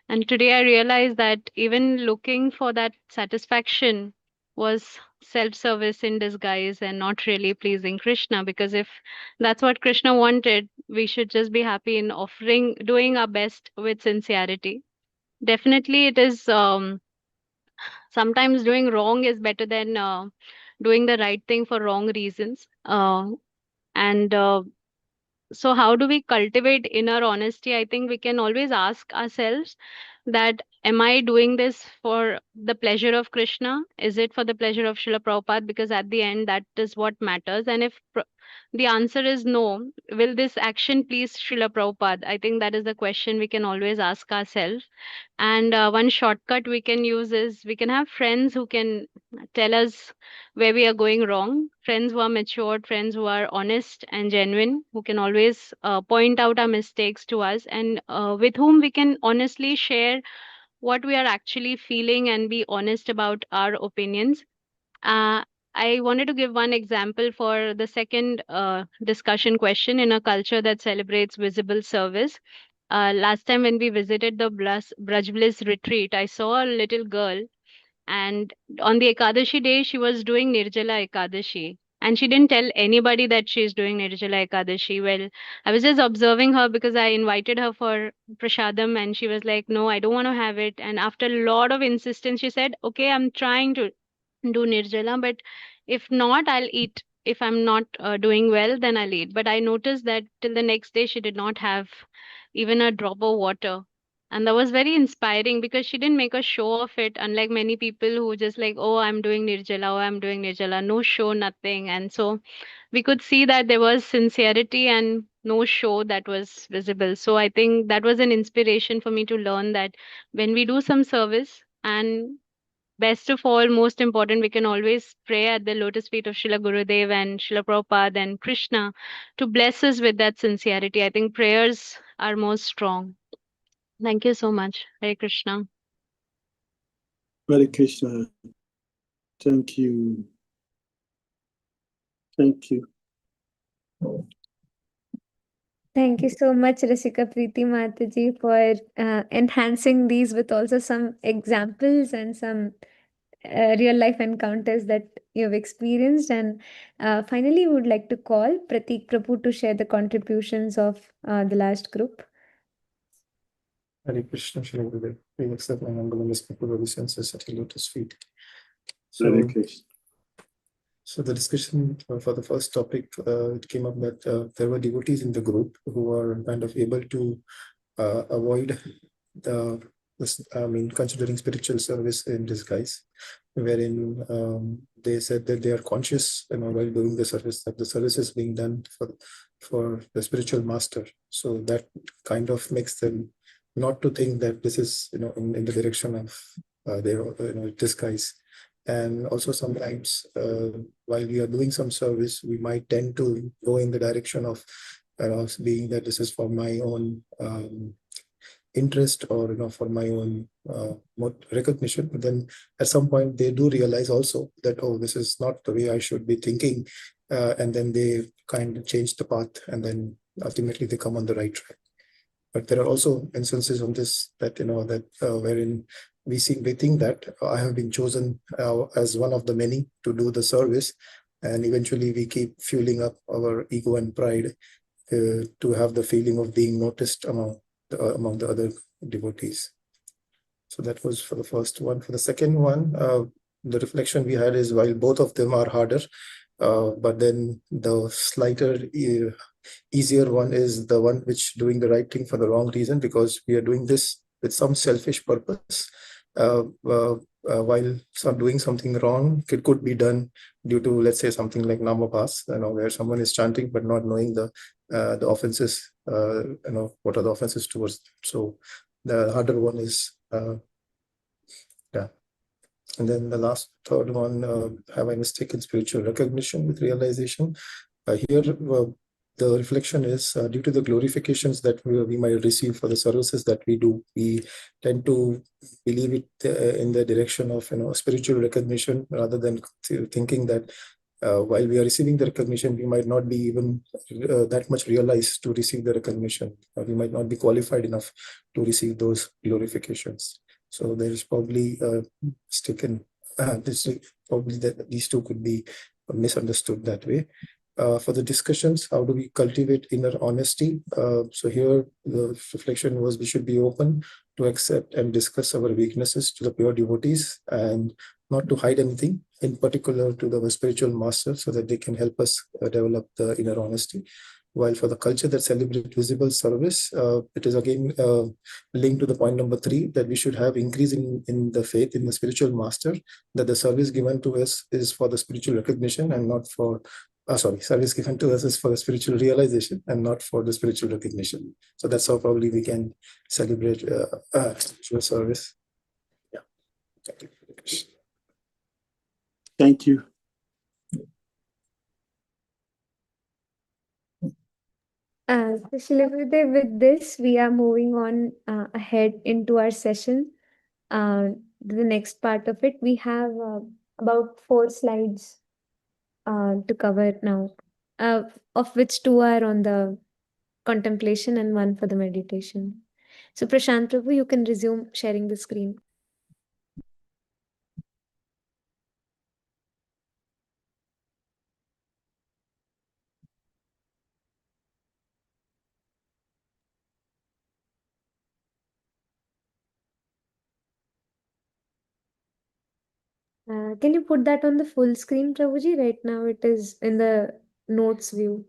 And today I realized that even looking for that satisfaction was self-service in disguise and not really pleasing Krishna, because if that's what Krishna wanted, we should just be happy in offering, doing our best with sincerity. Definitely it is sometimes doing wrong is better than doing the right thing for wrong reasons. And So how do we cultivate inner honesty? I think we can always ask ourselves that, am I doing this for the pleasure of Krishna? Is it for the pleasure of Srila Prabhupada? Because at the end, that is what matters. And if the answer is no, will this action please Srila Prabhupada? I think that is the question we can always ask ourselves. And one shortcut we can use is, we can have friends who can tell us where we are going wrong, friends who are matured, friends who are honest and genuine, who can always point out our mistakes to us, and with whom we can honestly share what we are actually feeling and be honest about our opinions. Uh, I wanted to give one example for the second discussion question. In a culture that celebrates visible service, last time when we visited the Braj Bliss retreat, I saw a little girl, and on the Ekadashi day, she was doing Nirjala Ekadashi. And she didn't tell anybody that she's doing Nirjala Ekadashi. Well, I was just observing her because I invited her for prasadam, and she was like, no, I don't want to have it. And after a lot of insistence, she said, okay, I'm trying to do Nirjala, but if not, I'll eat. If I'm not doing well, then I'll eat. But I noticed that till the next day, she did not have even a drop of water. And that was very inspiring because she didn't make a show of it, unlike many people who just like, oh, I'm doing Nirjala, oh, I'm doing Nirjala, no show, nothing. And so we could see that there was sincerity and no show that was visible. So I think that was an inspiration for me to learn that when we do some service, and best of all, most important, we can always pray at the lotus feet of Srila Gurudev and Srila Prabhupada and Krishna to bless us with that sincerity. I think prayers are most strong. Thank you so much. Hare Krishna. Hare Krishna. Thank you. Thank you. Thank you so much, Rasika Preeti Mataji, for enhancing these with also some examples and some real life encounters that you've experienced. And finally, we would like to call Pratik Prabhu to share the contributions of the last group. Hare Krishna, Shri Gurudev. We accept my humble and respectful obeisances at your lotus feet. Hare Krishna. So the discussion for the first topic, it came up that there were devotees in the group who were kind of able to avoid considering spiritual service in disguise, wherein they said that they are conscious, while doing the service, that the service is being done for the spiritual master. So that kind of makes them not to think that this is, in the direction of their, disguise. And also sometimes while we are doing some service, we might tend to go in the direction of being that this is for my own interest, or for my own recognition. But then at some point they do realize also that, oh, this is not the way I should be thinking, and then they kind of change the path, and then ultimately they come on the right track. But there are also instances on this that wherein we think that I have been chosen as one of the many to do the service, and eventually we keep fueling up our ego and pride to have the feeling of being noticed among the other devotees. So that was for the first one. For the second one, the reflection we had is, while both of them are harder, but then the slighter, easier one is the one which doing the right thing for the wrong reason, because we are doing this with some selfish purpose. While doing something wrong, it could be done due to, let's say, something like Namabhas, where someone is chanting but not knowing the offenses, what are the offenses towards them. So the harder one is, yeah. And then the third one, have I mistaken spiritual recognition with realization? Here, the reflection is due to the glorifications that we might receive for the services that we do, we tend to believe it in the direction of spiritual recognition, rather than thinking that while we are receiving the recognition, we might not be even that much realized to receive the recognition. We might not be qualified enough to receive those glorifications. So there is probably mistaken. Probably that these two could be misunderstood that way. For the discussions, how do we cultivate inner honesty? So here the reflection was we should be open to accept and discuss our weaknesses to the pure devotees, and not to hide anything, in particular to the spiritual master, so that they can help us develop the inner honesty. While for the culture that celebrates visible service, it is again linked to the point number 3, that we should have increase in the faith in the spiritual master, that the service given to us is for the spiritual recognition and not for service given to us is for the spiritual realization and not for the spiritual recognition. So that's how probably we can celebrate spiritual service. Yeah. Thank you. So Shilagurudeva, with this, we are moving on ahead into our session. The next part of it, we have about 4 slides to cover now, of which 2 are on the contemplation and 1 for the meditation. So Prashant Prabhu, you can resume sharing the screen. Can you put that on the full screen, Prabhuji? Right now it is in the notes view.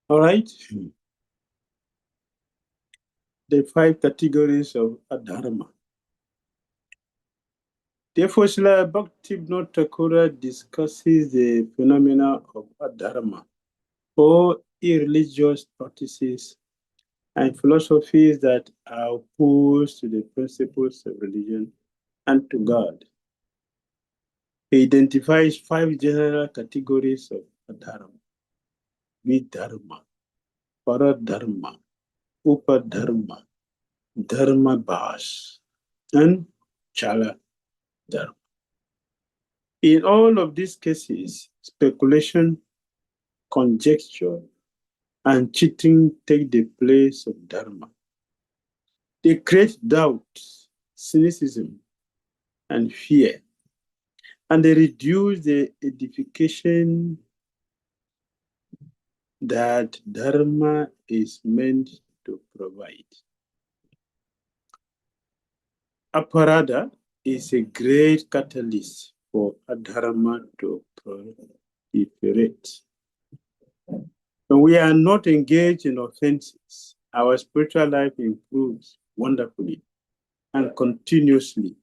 All right. The 5 categories of adharma. Therefore, Srila Bhaktivinoda Thakur discusses the phenomena of adharma, or irreligious practices and philosophies that are opposed to the principles of religion and to God. He identifies 5 general categories of adharma: vidharma, paradharma, upadharma, dharma bhas, and chala dharma. In all of these cases, speculation, conjecture, and cheating take the place of dharma. They create doubt, cynicism, and fear, and they reduce the edification that dharma is meant to provide. Aparadha is a great catalyst for adharma to proliferate. When we are not engaged in offenses, our spiritual life improves wonderfully and continuously,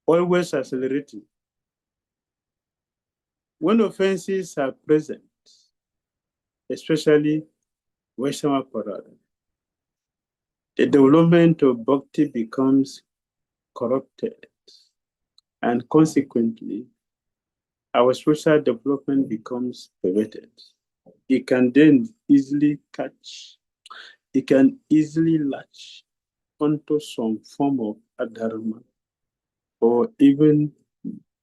always accelerating. When offenses are present, especially Vaishnava Aparadha, the development of bhakti becomes corrupted, and consequently, our spiritual development becomes perverted. It can then easily latch onto some form of adharma, or even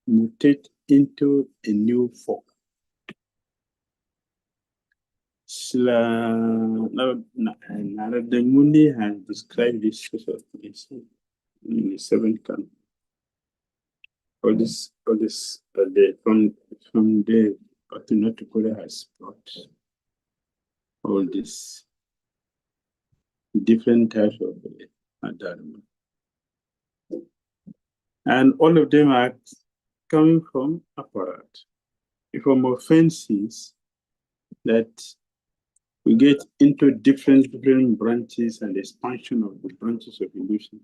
mutate into a new form. Narada Muni has described this sort of things in the 7th canon. From there, Bhaktivinoda has brought all these different types of adharma. And all of them are coming from aparadha, from offenses that we get into different branches and expansion of the branches of illusion.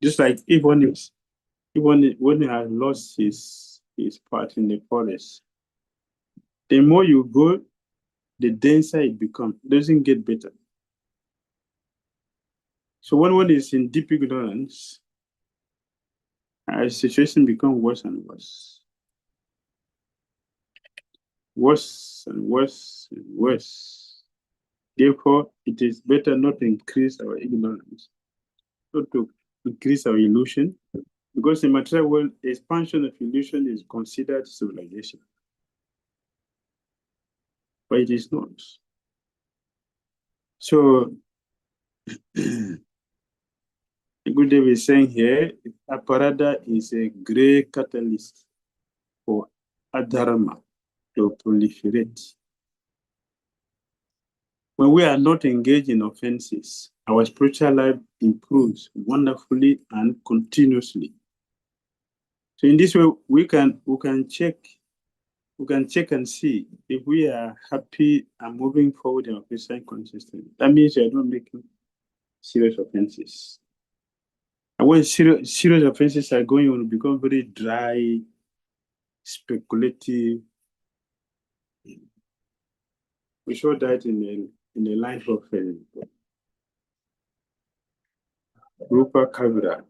Just like when he has lost his his path in the forest. The more you go, the denser it becomes. It doesn't get better. So when one is in deep ignorance, our situation becomes worse and worse. Worse and worse and worse. Therefore, it is better not to increase our ignorance, not to increase our illusion, because in material world, expansion of illusion is considered civilization. But it is not. So, the good Dev is saying here, Aparadha is a great catalyst for adharma to proliferate. When we are not engaged in offenses, our spiritual life improves wonderfully and continuously. So in this way, we can check and see if we are happy and moving forward in our Christian consciousness. That means we are not making serious offenses. And when serious offenses are going on, become very dry, speculative. We saw that in the life of Rupa Kaviraj.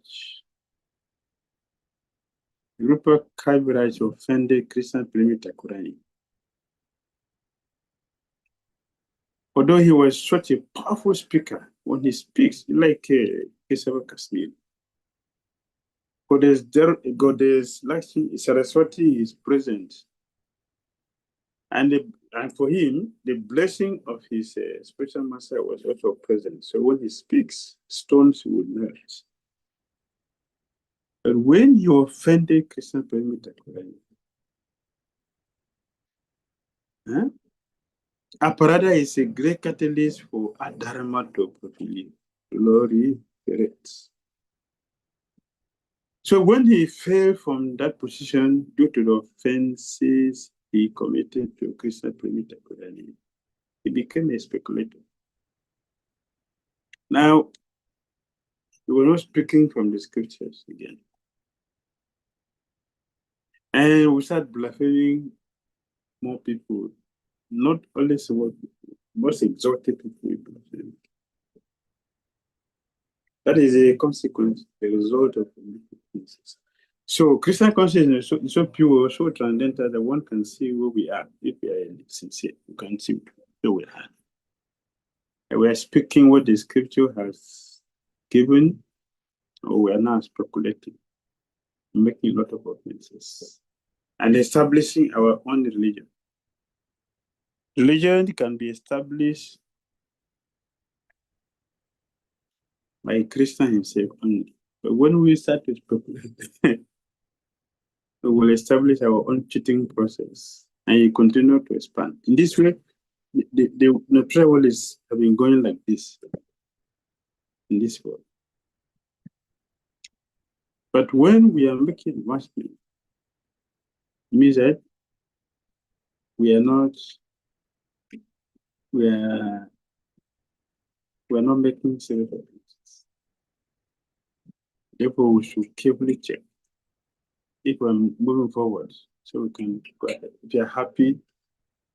Rupa Kaviraj offended Krishna Premi Thakurani. Although he was such a powerful speaker, when he speaks, like Kesava Kashmir, Goddess Lakshmi Saraswati is present. And for him, the blessing of his spiritual master was also present. So when he speaks, stones will melt. But when you offended Krishna Premi Thakurani, Aparadha is a great catalyst for adharma to proliferate. So when he fell from that position due to the offenses he committed to Krishna Premi Thakurani, he became a speculator. Now, we were not speaking from the scriptures again. And we start blaspheming more people, not only small people, most exalted people we blaspheme. That is a consequence, the result of things. So Christian consciousness is so pure, so transcendental that one can see where we are. If we are sincere, you can see where we are. And we are speaking what the scripture has given, or we are now speculating, making a lot of offenses, and establishing our own religion. Religion can be established by a Christian himself only. But when we start to speculate, we will establish our own cheating process and you continue to expand. In this way, the natural world has been going like this in this world. But when we are making advancement, it means that we are not making serious offenses. Therefore, we should carefully check if we're moving forward so we can go ahead. If you're happy,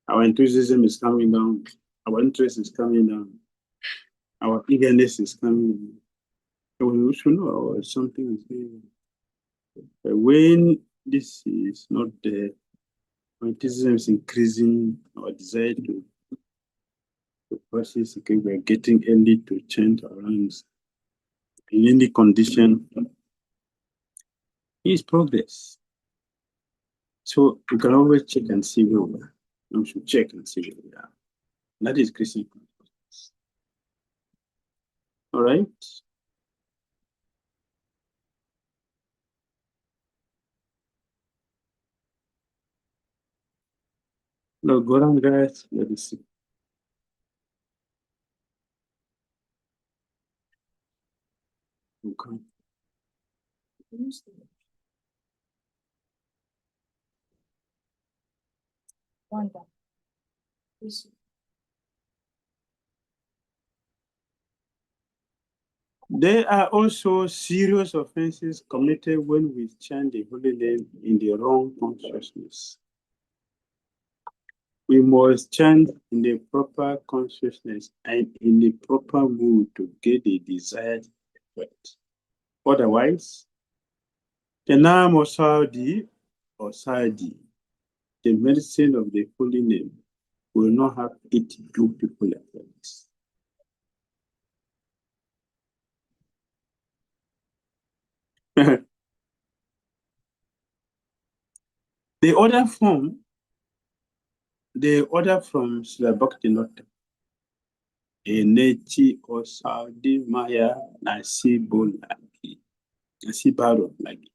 our enthusiasm is coming down, our interest is coming down, our eagerness is coming down. So we should know something is going on. But when this is not there, our enthusiasm is increasing, our desire to process, okay, we're getting early to change our lives in any condition is progress. So we can always check and see where we are. We should check and see where we are. That is Christian consciousness. All right. No, go on, guys. Let us see. Okay. There are also serious offenses committed when we chant the holy name in the wrong consciousness. We must chant in the proper consciousness and in the proper mood to get the desired effect. Otherwise, the name of Saudi or Saudi, the medicine of the holy name, will not have its beautiful effects. The order from Srila Bhakti Nota, Enechi or Saudi Maya Nasibo Lagi, Nasibaro Lagi,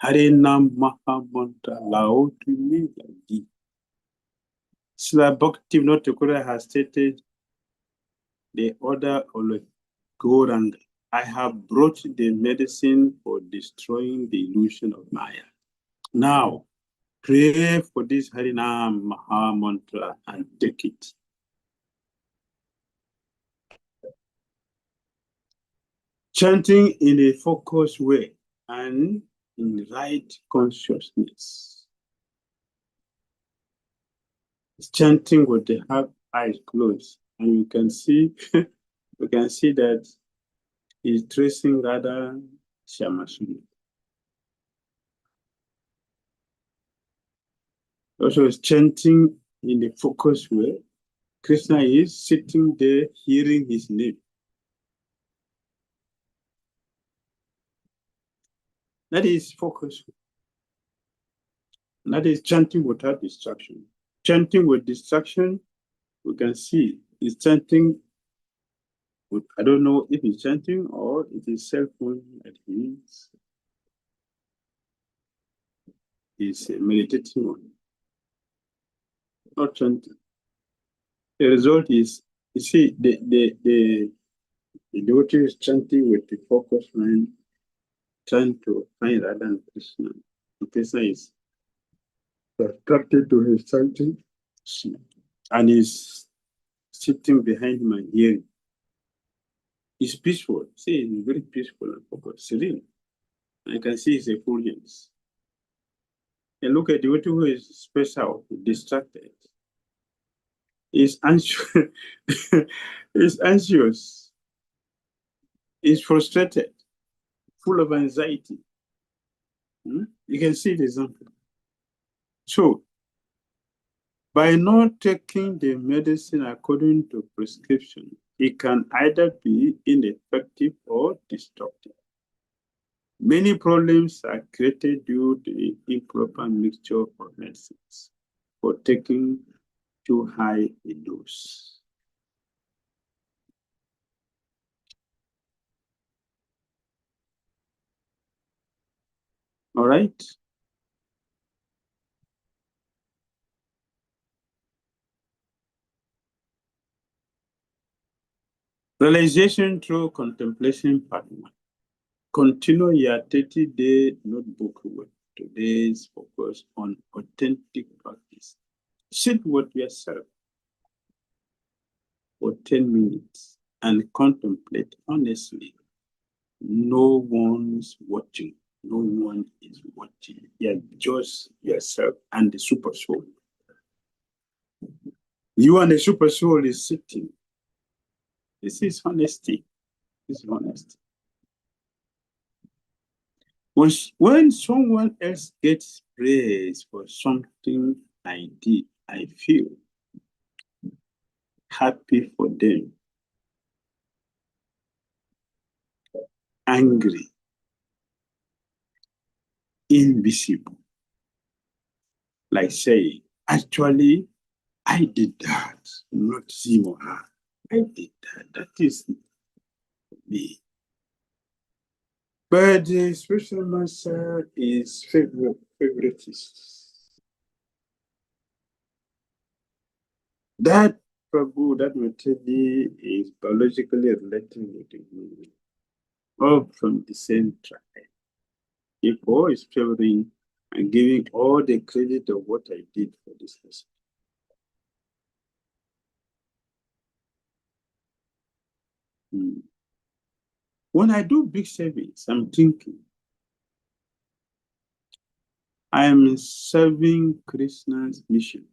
Harinam Mahamantra Lao Tumi Lagi. Srila Bhakti Nota has stated the order of Gauranga. I have brought the medicine for destroying the illusion of Maya. Now, pray for this Harinam Maha Mantra and take it. Chanting in a focused way and in right consciousness. Chanting with the eyes closed, and you can see that he's tracing Radha Shamasuni. Also, chanting in a focused way. Krishna is sitting there hearing his name. That is focus. That is chanting without distraction. Chanting with distraction, we can see is chanting with, I don't know if it's chanting or it is cell phone that he's meditating on. Not chanting. The result is, you see, the devotee is chanting with the focus mind, trying to find Radha and Krishna. And Krishna is attracted to his chanting and is sitting behind him and hearing. It's peaceful. See, it's very peaceful and focused, serene. I can see his effulgence. And look at the devotee who is special, distracted. Is anxious. Is anxious. Is frustrated, full of anxiety. You can see the example. So, by not taking the medicine according to prescription, it can either be ineffective or destructive. Many problems are created due to the improper mixture of medicines or taking too high a dose. All right? Realization through contemplation part 1. Continue your 30-day notebook with today's focus on authentic practice. Sit with yourself for 10 minutes and contemplate honestly. No one's watching. No one is watching. You're just yourself and the super soul. You and the super soul is sitting. This is honesty. This is honesty. When someone else gets praise for something I did, I feel happy for them, angry, invisible. Like saying, actually, I did that, not him or her. I did that. That is me. But the spiritual master is favoritist. That Prabhu, that Matadi is biologically related with the Guru, all from the same tribe. If all is favoring and giving all the credit of what I did for this person. When I do big service, I'm thinking, I am serving Krishna's mission.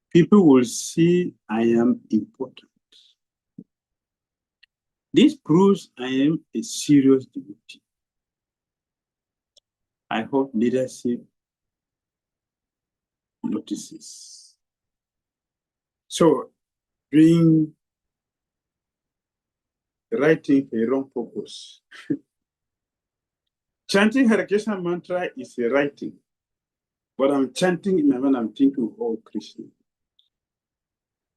People will see I am important. This proves I am a serious devotee. I hope leadership notices. So, doing the right thing for a wrong purpose. Chanting Hare Krishna mantra is the right thing. But I'm chanting in my mind, I'm thinking, oh Krishna,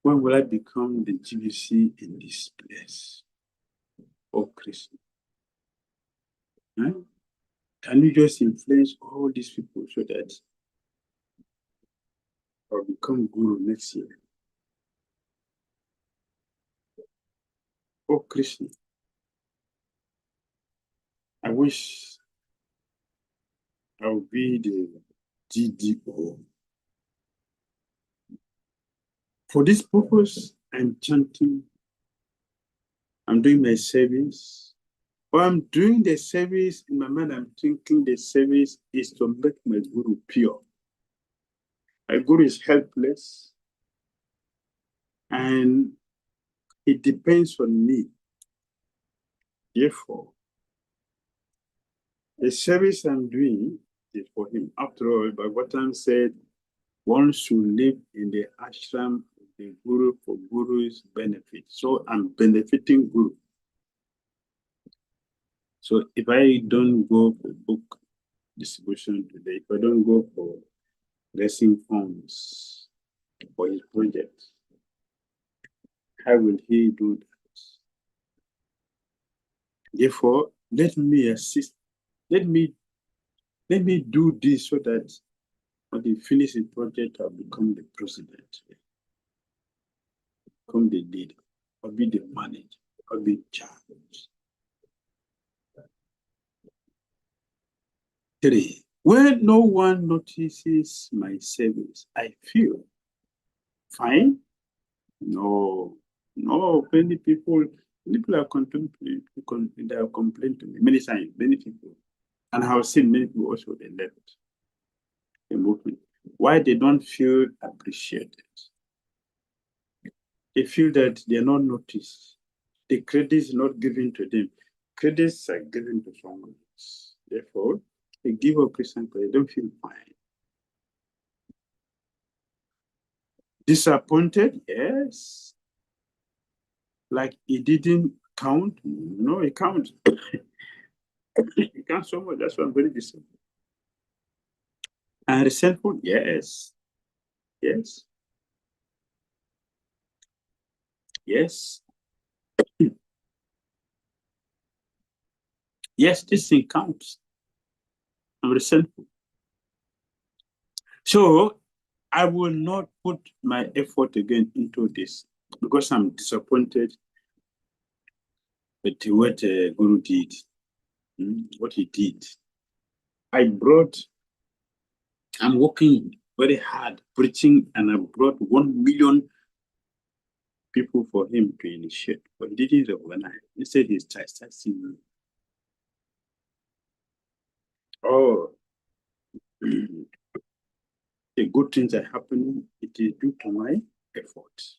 when will I become the GVC in this place? Oh Krishna. Huh? Can you just influence all these people so that I'll become Guru next year? Oh Krishna, I wish I would be the GDO. For this purpose, I'm chanting, I'm doing my service. While I'm doing the service, in my mind, I'm thinking the service is to make my Guru pure. My Guru is helpless, and it depends on me. Therefore, the service I'm doing is for him. After all, Bhagavatam said, one should live in the ashram of the Guru for Guru's benefit. So I'm benefiting Guru. So if I don't go for book distribution today, if I don't go for raising funds for his project, how will he do that? Therefore, let me assist. Let me do this so that when he finishes his project, I'll become the president, become the leader, I'll be the manager, I'll be in charge. 3. When no one notices my service, I feel fine. No, many people are contemplating, they have complained to me many times, many people. And I have seen many people also, they left the movement. Why they don't feel appreciated? They feel that they are not noticed. The credit is not given to them. Credits are given to someone else. Therefore, they give up Christian credit, they don't feel fine. Disappointed? Yes. Like it didn't count? No, it counts. It counts so much. That's why I'm very disappointed. And resentful? Yes. Yes. Yes. Yes, this thing counts. I'm resentful. So I will not put my effort again into this because I'm disappointed with what Guru did, what he did. I'm working very hard, preaching, and I brought 1 million people for him to initiate, but he didn't recognize. He said he's chastising me. Oh, the good things are happening, it is due to my efforts.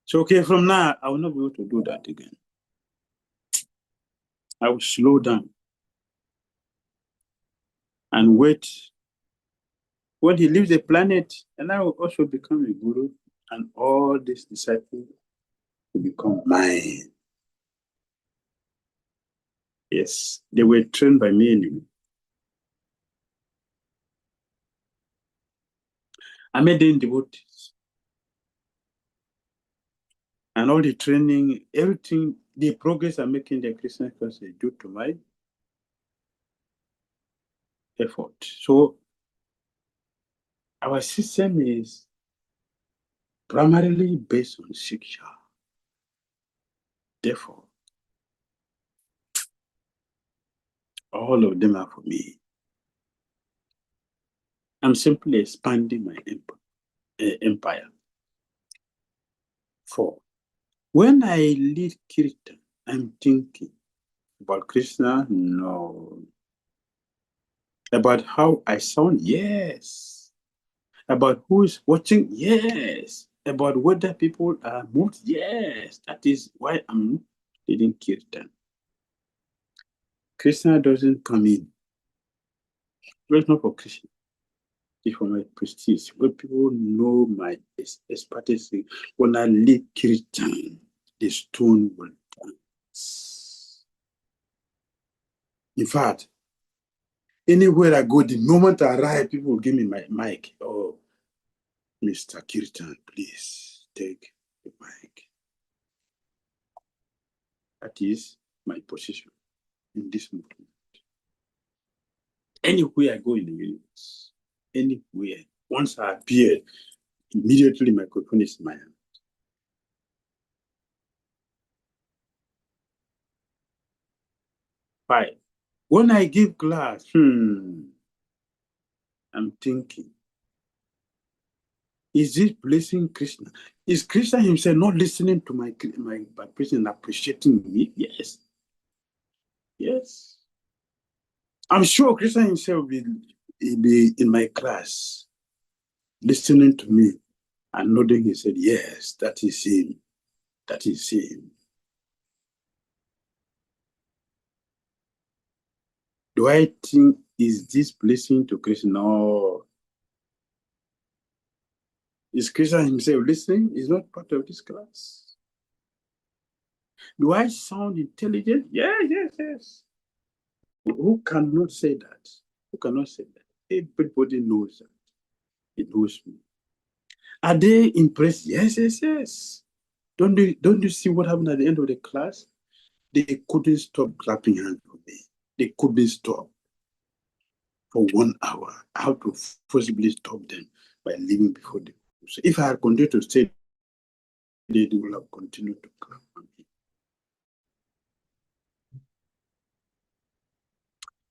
So, okay, from now, I will not be able to do that again. I will slow down and wait. When he leaves the planet, and I will also become a guru, and all these disciples will become mine. Yes, they were trained by me anyway. I made them devotees. And all the training, everything, the progress I'm making in the Christian cause is due to my effort. So our system is primarily based on Shiksha. Therefore, all of them are for me. I'm simply expanding my empire. 4. When I lead Kirtan, I'm thinking about Krishna? No. About how I sound? Yes. About who is watching? Yes. About whether people are moved? Yes. That is why I'm leading Kirtan. Krishna doesn't come in. It's not for Krishna. It's for my prestige. When people know my expertise, when I lead Kirtan, the stone will dance. In fact, anywhere I go, the moment I arrive, people will give me my mic. Oh, Mr. Kirtan, please take the mic. That is my position in this movement. Anywhere I go in the universe, anywhere, once I appear, immediately microphone is in my hand. 5. When I give class, I'm thinking, is this blessing Krishna? Is Krishna himself not listening to my preaching and appreciating me? Yes. Yes. I'm sure Krishna himself will be in my class, listening to me and nodding. He said, yes, that is him. That is him. Do I think, is this blessing to Krishna? No. Is Krishna himself listening? He's not part of this class. Do I sound intelligent? Yes. Who cannot say that? Who cannot say that? Everybody knows that. It knows me. Are they impressed? Yes. Don't you see what happened at the end of the class? They couldn't stop clapping hands for me. They couldn't stop for 1 hour. I had to forcibly stop them by leaving before them. So if I had continued to stay, they would have continued to clap for me.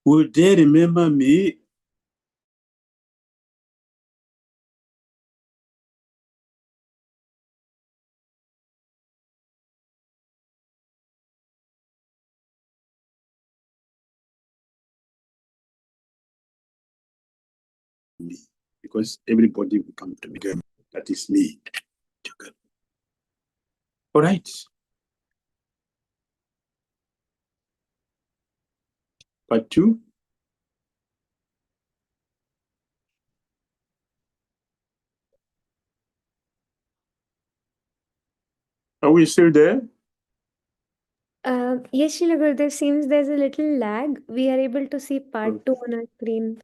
Will they remember me? Because everybody will come to me. That is me. All right. Part 2. Are we still there? Yes, Srila Gurudev, seems there's a little lag. We are able to see part 2 on our screen.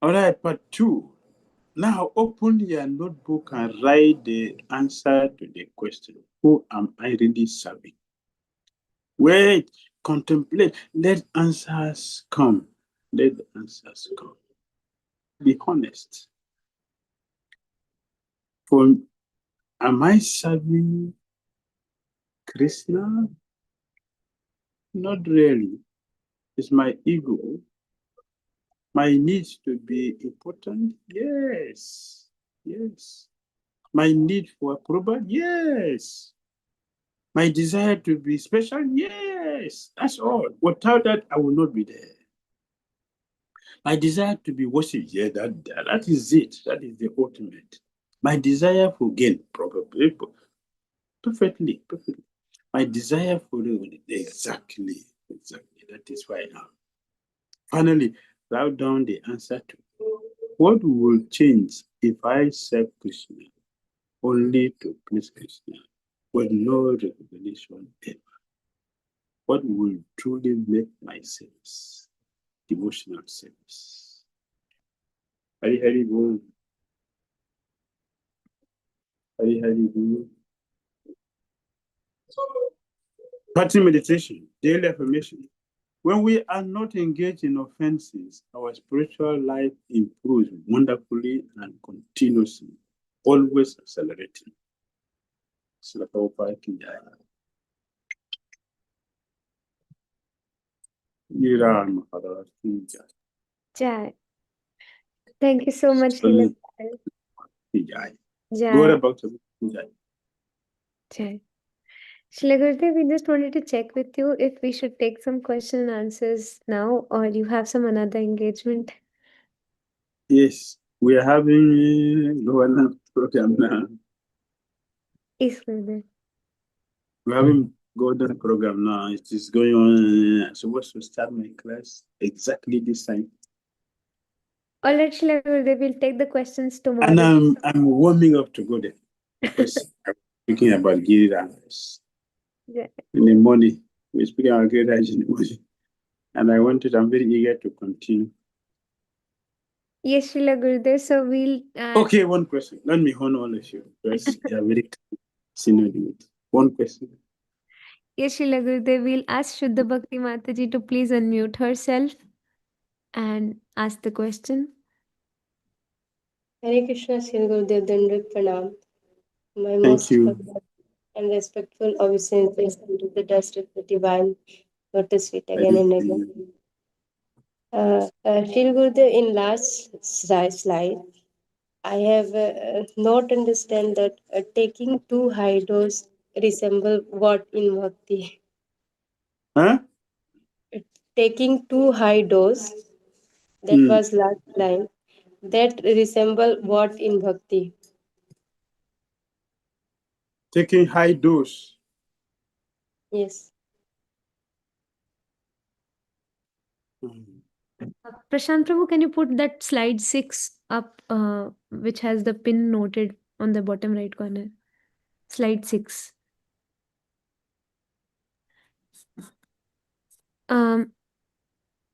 All right, part 2. Now open your notebook and write the answer to the question. Who am I really serving? Wait, contemplate. Let answers come. Let the answers come. Be honest. Am I serving Krishna? Not really. It's my ego. My needs to be important? Yes. My need for approval? Yes. My desire to be special? Yes. That's all. Without that, I will not be there. My desire to be worshipped? Yeah, that is it. That is the ultimate. My desire for gain? Probably. Perfectly. My desire for exactly. That is why I am. Finally, write down the answer to what will change if I serve Krishna only to please Krishna with no recognition ever? What will truly make my service devotional service? Hari Bol. Hari Bol. Practicing meditation, daily affirmation. When we are not engaged in offenses, our spiritual life improves wonderfully and continuously, always accelerating. Dhira. Jai. Thank you so much, Srila Gurudev. Jai. Jai. Go about Jai. Okay. Shila Gurudev, we just wanted to check with you if we should take some question and answers now, or you have some another engagement. Yes, we are having governance program now. Yes, Gurudev. We're having golden program now. It is going on. I'm supposed to start my class exactly this time. All right, Shila Gurudev, we'll take the questions tomorrow. And I'm warming up to go there because I'm speaking about Dhira. Yeah. In the morning, we're speaking about Dhira in the morning. And I'm very eager to continue. Yes, Shila Gurudev. So we'll. Okay, one question. Let me honor all of you because you are very synonymous. One question. Yes, Shila Gurudev, we'll ask Shuddha Bhakti Mataji to please unmute herself and ask the question. Hare Krishna, Sri Gurudev Dandavat Pranam. My Thank most you. humble and respectful obeisances to the dust of the divine lotus feet again and again. Sri Gurudev, in last slide, I have not understand that taking too high dose resemble what in bhakti. Huh? Taking too high dose, that was last line, that resemble what in bhakti. Taking high dose. Yes. Prashant Prabhu, can you put that slide 6 up, which has the pin noted on the bottom right corner? Slide 6.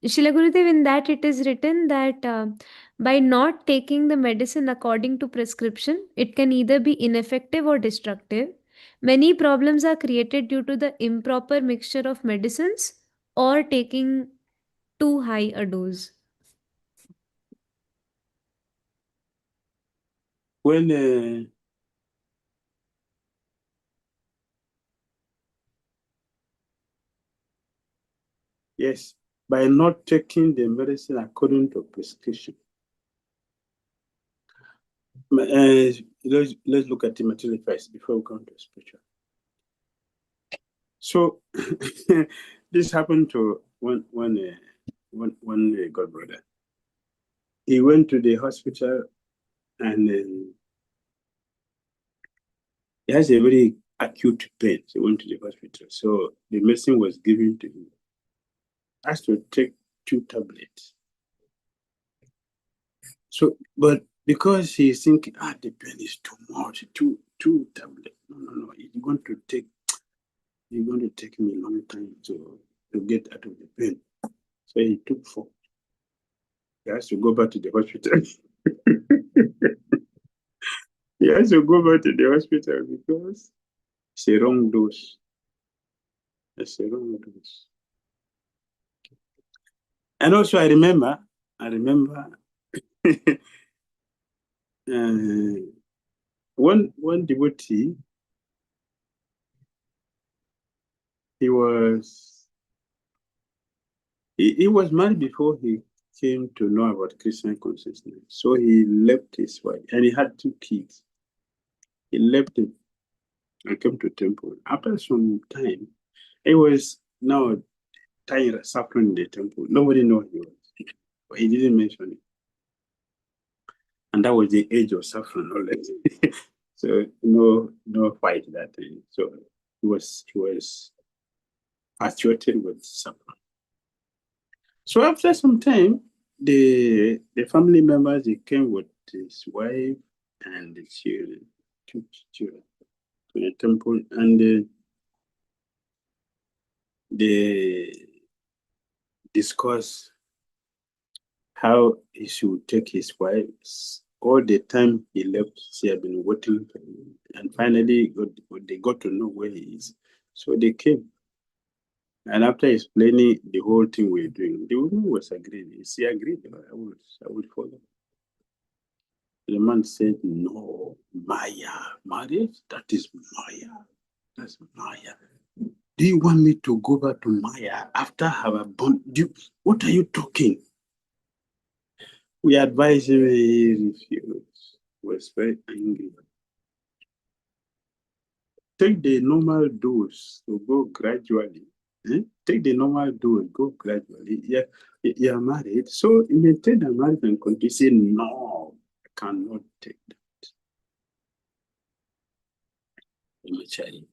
Shila Gurudev, in that it is written that by not taking the medicine according to prescription, it can either be ineffective or destructive. Many problems are created due to the improper mixture of medicines or taking too high a dose. When yes, by not taking the medicine according to prescription. Let's look at the material first before we come to spiritual. So this happened to one god brother. He went to the hospital and he has a very acute pain. So he went to the hospital. So the medicine was given to him. Has to take 2 tablets. So, but because he's thinking, the pain is too much, two tablets. No, it's going to take me a long time to get out of the pain. So he took 4. He has to go back to the hospital. He has to go back to the hospital because it's a wrong dose. It's a wrong dose. And also, I remember one devotee. He was married before he came to know about Christian consciousness. So he left his wife, and he had 2 kids. He left them and came to temple. After some time, he was now tying saffron in the temple. Nobody knew he was, but he didn't mention it. And that was the age of saffron already. So no fight that time. So he was actuated with saffron. So after some time, the family members, they came with his wife and the children, 2 children, to the temple, and they discussed how he should take his wife. All the time he left, she had been waiting for him, and finally they got to know where he is. So they came. And after explaining the whole thing we're doing, the woman was agreed. She agreed. I would follow. The man said, no, Maya, marriage, that is Maya. That's Maya. Do you want me to go back to Maya after I have born? What are you talking? We advised him, he refused. He was very angry. take the normal dose to go gradually. Take the normal dose, go gradually. Yeah, you are married, so you maintain the marriage and continue. Say, no, I cannot take that. My child.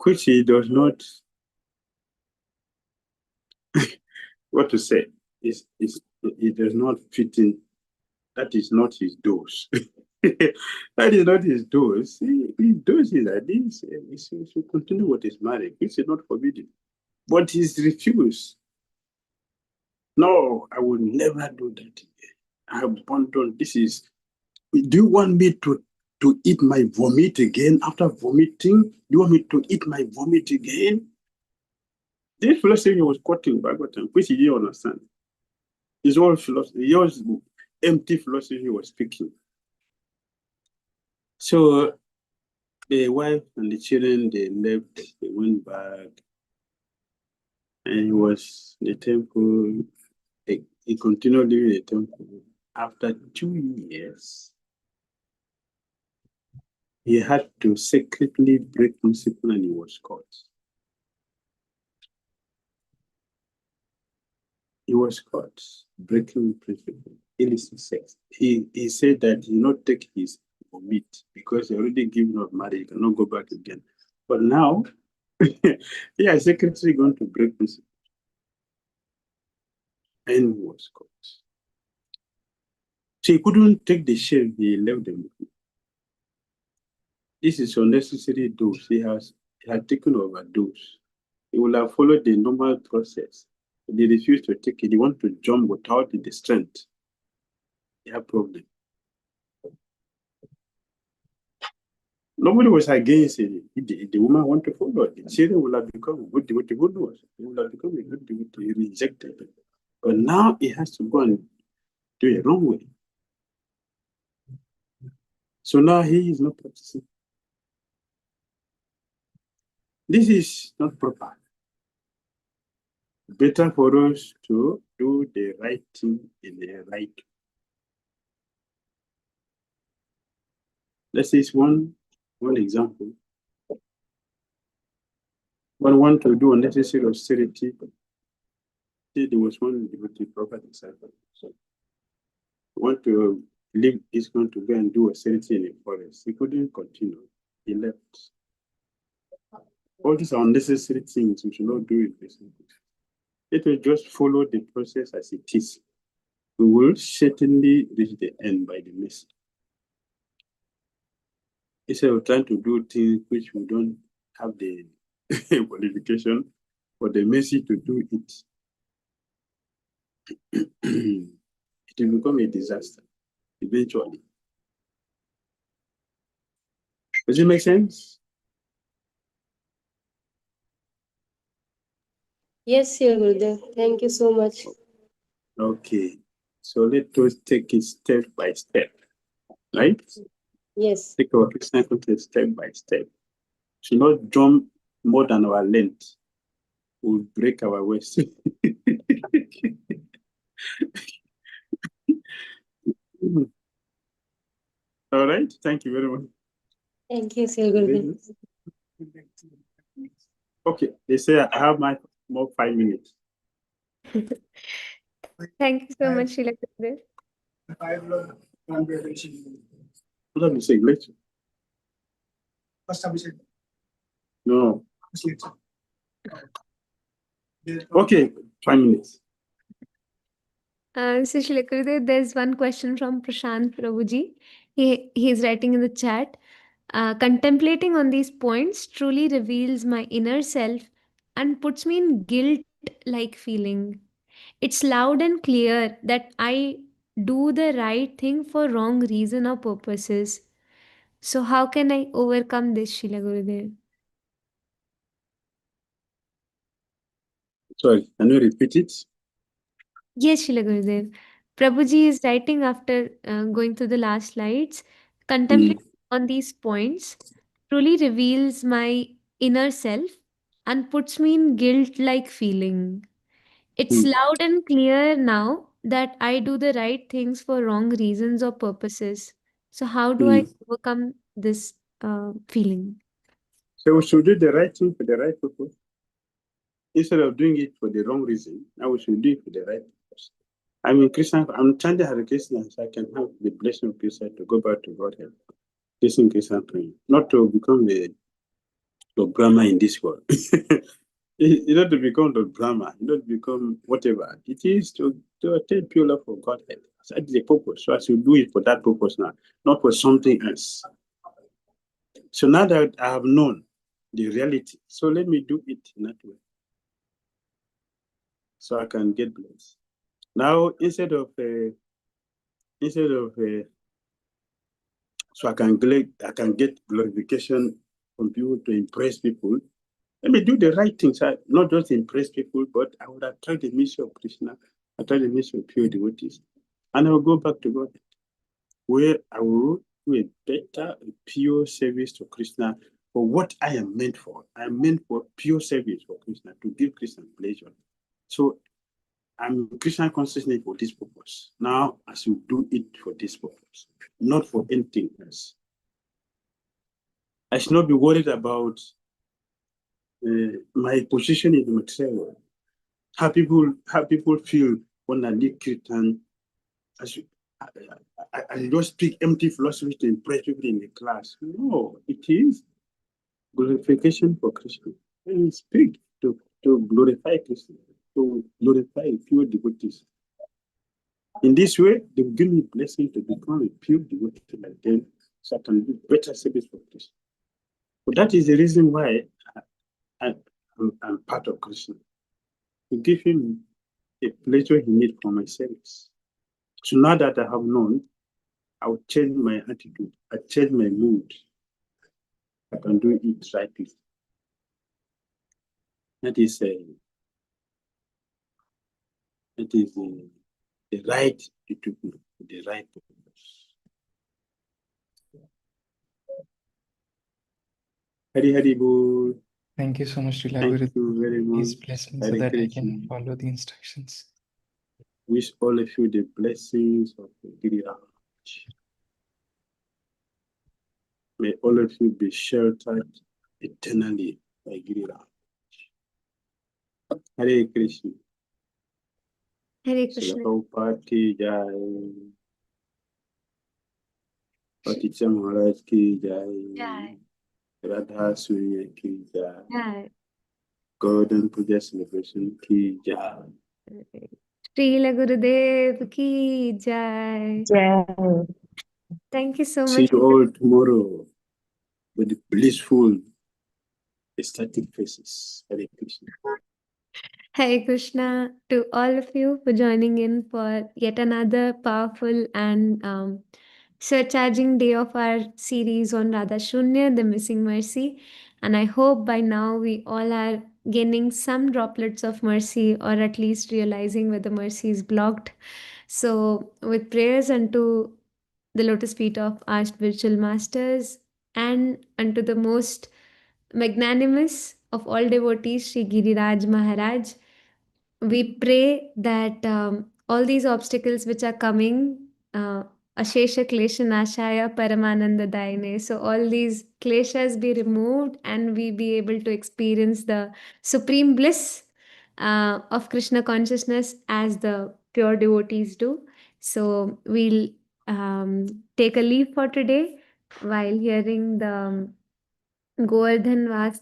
Which he does not, what to say, it does not fit in. That is not his dose. That is not his dose. His dose is at this. He should continue with his marriage, which is not forbidden. But he's refused. No, I will never do that again. I abandon. This is. Do you want me to eat my vomit again after vomiting? Do you want me to eat my vomit again? This philosophy was quoting Bhagavatam, which he didn't understand. His own philosophy, yours empty philosophy he was speaking. So the wife and the children, they left, they went back, and he was in the temple. He continued living in the temple. After 2 years, he had to secretly break principle and he was caught. He was caught breaking principle, illicit sex. He said that he not take his vomit because he already given up marriage, he cannot go back again. But now, he is secretly going to break principle. And he was caught. So he couldn't take the shame, he left them. This is unnecessary dose. He had taken overdose. He will have followed the normal process. They refused to take it. They want to jump without the strength. They have problem. Nobody was against it. The woman want to follow it. The children will have become good with the good ones. They will have become a good with the rejected. But now he has to go and do it wrong way. So now he is not practicing. This is not proper. Better for us to do the right thing in the right way. Let's say one example. One want to do unnecessary austerity. There was one devotee prophet disciple. So want to leave, is going to go and do austerity in the forest. He couldn't continue. He left. All these are unnecessary things. We should not do it. Let us just follow the process as it is. We will certainly reach the end by the mercy. Instead of trying to do things which we don't have the qualification for the mercy to do it, it will become a disaster eventually. Does it make sense? Yes, Sri Gurudev. Thank you so much. Okay. So let us take it step by step, right? Yes. Take our Krishna consciousness step by step. Should not jump more than our length. We'll break our waist. All right. Thank you very much. Thank you, Sri Gurudev. Okay. They say I have my more 5 minutes. Thank you so much, Srila Gurudev. What did you say? Lecture? No. Okay. 5 minutes. So Srila Gurudev, there's one question from Prashant Prabhuji. He's writing in the chat. Contemplating on these points truly reveals my inner self and puts me in guilt-like feeling. It's loud and clear that I do the right thing for wrong reason or purposes. So how can I overcome this, Srila Gurudev? Sorry, can you repeat it? Yes, Srila Gurudev. Prabhuji is writing after going through the last slides. Contemplating on these points truly reveals my inner self and puts me in guilt-like feeling. It's loud and clear now that I do the right things for wrong reasons or purposes. So how do I overcome this feeling? So we should do the right thing for the right purpose. Instead of doing it for the wrong reason, now we should do it for the right purpose. I'm a Christian, I'm chanting Hare Krishna so I can have the blessing of Krishna to go back to Godhead. Krishna Krishna praying, not to become the Brahma in this world. You not to become the Brahma, not to become whatever. It is to attain pure love for Godhead. That's the purpose. So I should do it for that purpose now, not for something else. So now that I have known the reality, so let me do it in that way. So I can get blessed. Now, instead of so I can get glorification from people to impress people. Let me do the right things. Not just impress people, but I would attract the mission of Krishna, attract the mission of pure devotees, and I will go back to God, where I will do a better, pure service to Krishna for what I am meant for. I am meant for pure service for Krishna, to give Krishna pleasure. So I'm Krishna consciousness for this purpose. Now I should do it for this purpose, not for anything else. I should not be worried about my position in the material world. How people feel when I leave Kirtan. I don't speak empty philosophy to impress people in the class. No, it is glorification for Krishna. And we speak to glorify Krishna, to glorify pure devotees. In this way, they will give me blessing to become a pure devotee like them, so I can do better service for Krishna. But that is the reason why I'm part of Krishna. To give him the pleasure he needs for my service. So now that I have known, I will change my attitude. I change my mood. I can do it rightly. That is the right attitude, the right purpose. Hari Hari Bol. Thank you so much, Srila Thank Guru. you very much. Please bless me so Hare that I Krishna. can follow the instructions. Wish all of you the blessings of the Dhira. May all of you be sheltered eternally by Dhira. Hare Krishna. Hare Srila Krishna. Prabhupada ki jai. Patitya Maharaj ki jai. Jai. Radha Sunya ki jai. Jai. Golden Puja celebration ki jai. Srila Gurudev ki jai. Thank you so See much. you all tomorrow with blissful, ecstatic faces. Hare Krishna. Hare Krishna to all of you for joining in for yet another powerful and surcharging day of our series on Radha Shunya, the missing mercy. And I hope by now we all are gaining some droplets of mercy, or at least realizing where the mercy is blocked. So, with prayers unto the lotus feet of our spiritual masters and unto the most magnanimous of all devotees, Sri Giriraj Maharaj, we pray that all these obstacles which are coming, Ashesha Klesha Nashaya Paramananda Daine, so all these kleshas be removed and we be able to experience the supreme bliss of Krishna consciousness as the pure devotees do. So we'll take a leave for today while hearing the Govardhan Vas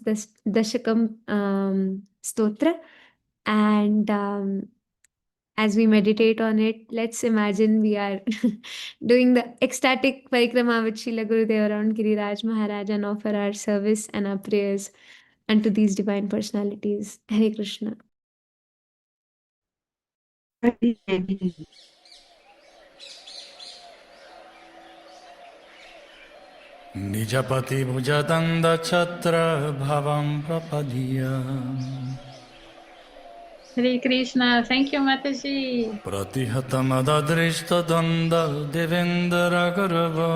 Dashakam Stotra. And as we meditate on it, let's imagine we are doing the ecstatic parikrama with Srila Gurudev around Giriraj Maharaj and offer our service and our prayers unto these divine personalities. Hare Krishna. Nijapati bhujatanda chatra bhavam prapadiya Hare Krishna. Thank you, Mataji. Pratihatamada danda devendra garva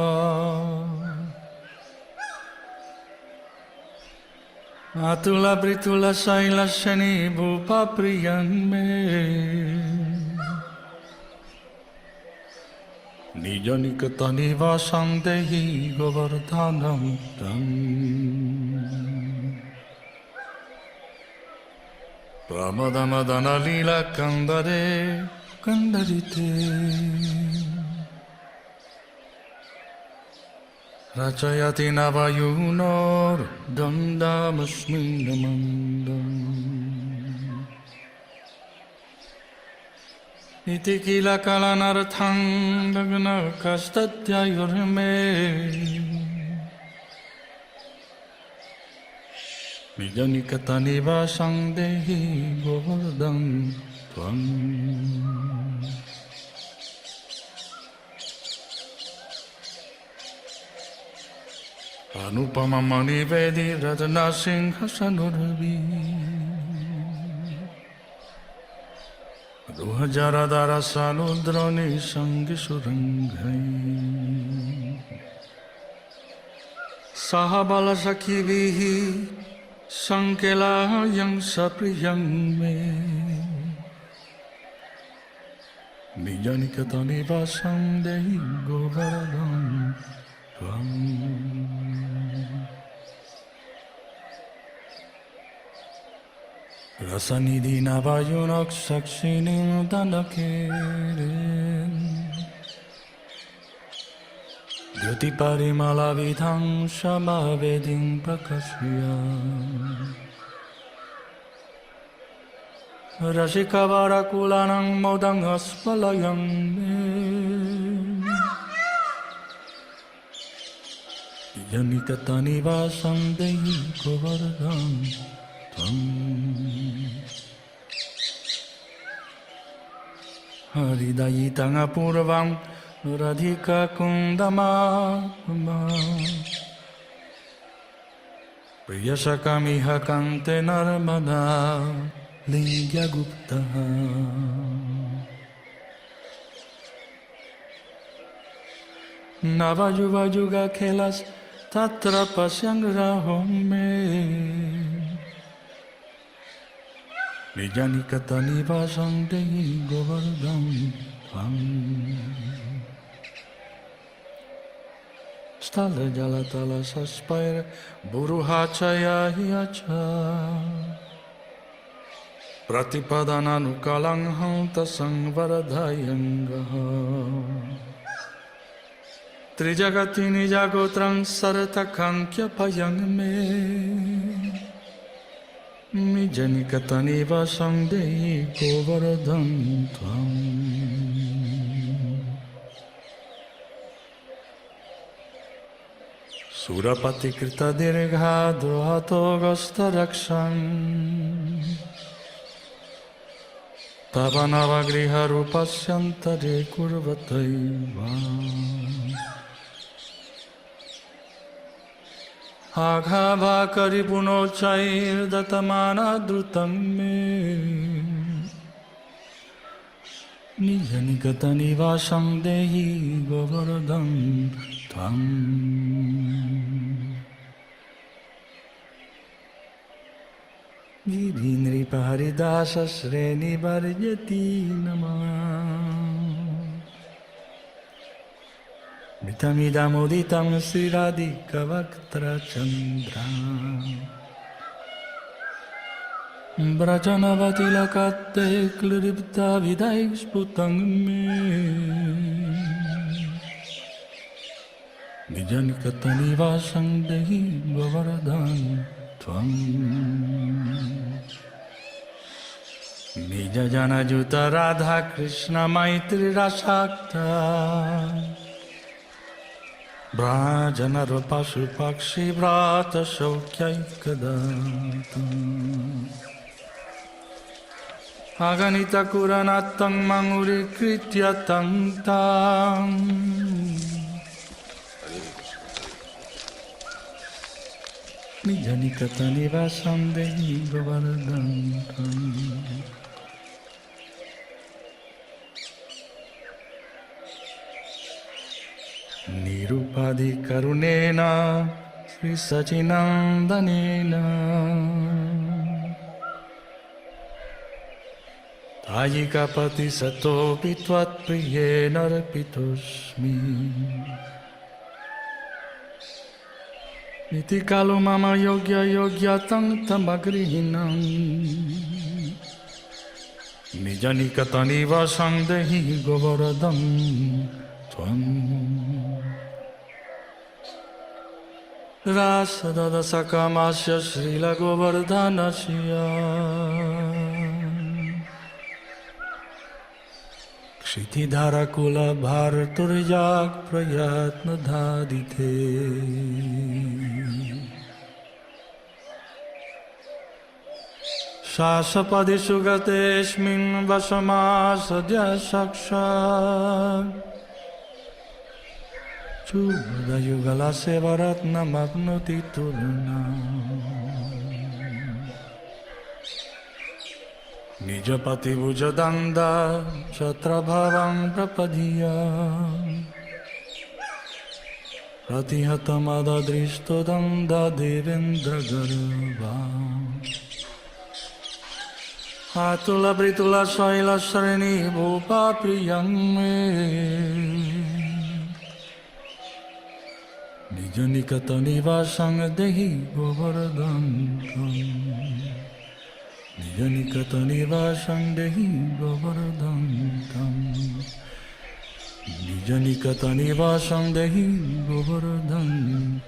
Atula britula shaila shani bhupa priyan me Nijanikatanivasaṁ dehi govardhanam tam. Pramadamadana lila kandare kandarite. Rachayati navayunor dandamasminamandam. Iti kila kalanartham lagna kastatyayorme. Nijanikatanivasaṁ dehi govardhan tvam. Anupama mani vedi radhana singhasanurvi. Ruhajaradara sanudrani sangi surangai. Sahabala sakhivihi sankela yang sapriyang me. Nijanikatanivasaṁ dehi govardhan tvam. Rasanidhi navayunak sakshinim dandakirin. Dhyuti parimala vidham shamavedin prakashya. Rashikavara kulanam modang aspalayam me. Nijanikatanivasaṁ dehi govardhan tvam. Haridayitang apurvam radhika kundama. Priyasakamiha kante narmada lingya gupta. Navajuva juga khelas tatra pasyang rahome. Nijanikatanivasaṁ dehi govardhan tvam. Stala jalatala saspaira buruhachaya hiacha. Pratipadananukalang hanta sangvaradhayangaha. Trijagati nijagotrang saratakankhya payang me. Nijanikatanivasaṁ dehi govardhan tvam. Surapati krita dirgha drohato gasta raksham. Tavanavagriha rupasyantare kurvataiva. Aghava karipuno chair datamana drutam me. Nijanikatanivasaṁ dehi govardhan tvam. Girinripa haridasa sreni varjati namah. Mitamidamoditam sriradhika vaktra chandra. Brajanavati lakate kliripta vidai sputang me. Nijanikatanivasaṁ dehi govardhan tvam. Nija jana juta Radha Krishna Maitri Rasakta. Brajana Rupasu Pakshi Vrata Shaukyaikadata. Aganita Kuranatang Manguri Kritya Tang Tang. Nijanikatanivasaṁ dehi govardhan tvam. Nirupadi karunena Sri Sachinandanena. Tayikapati satopi tvat priyena arpitosmi. Niti kalu mama yogya yogya tang tamagrihinam. Nijani katani vasang dehi govardhan tvam. Rasa dada sakamasya srila govardhanasya. Kshiti dhara kula bharturjak prayatna dhadite. Sasapadi sugatesmin vasamasadya sakshat. Chuda yugala sevaratna magnuti tulna. Nijapati bhujadanda chatrabhavam prapadiya. Pratihatamada dristodanda devendra garva. Atula britula saila sarani bhupa priyam me. Nijanikata nivasang dehi govardhantam. Nijanikata nivasang dehi govardhantam. Nijanikata nivasang dehi govardhantam.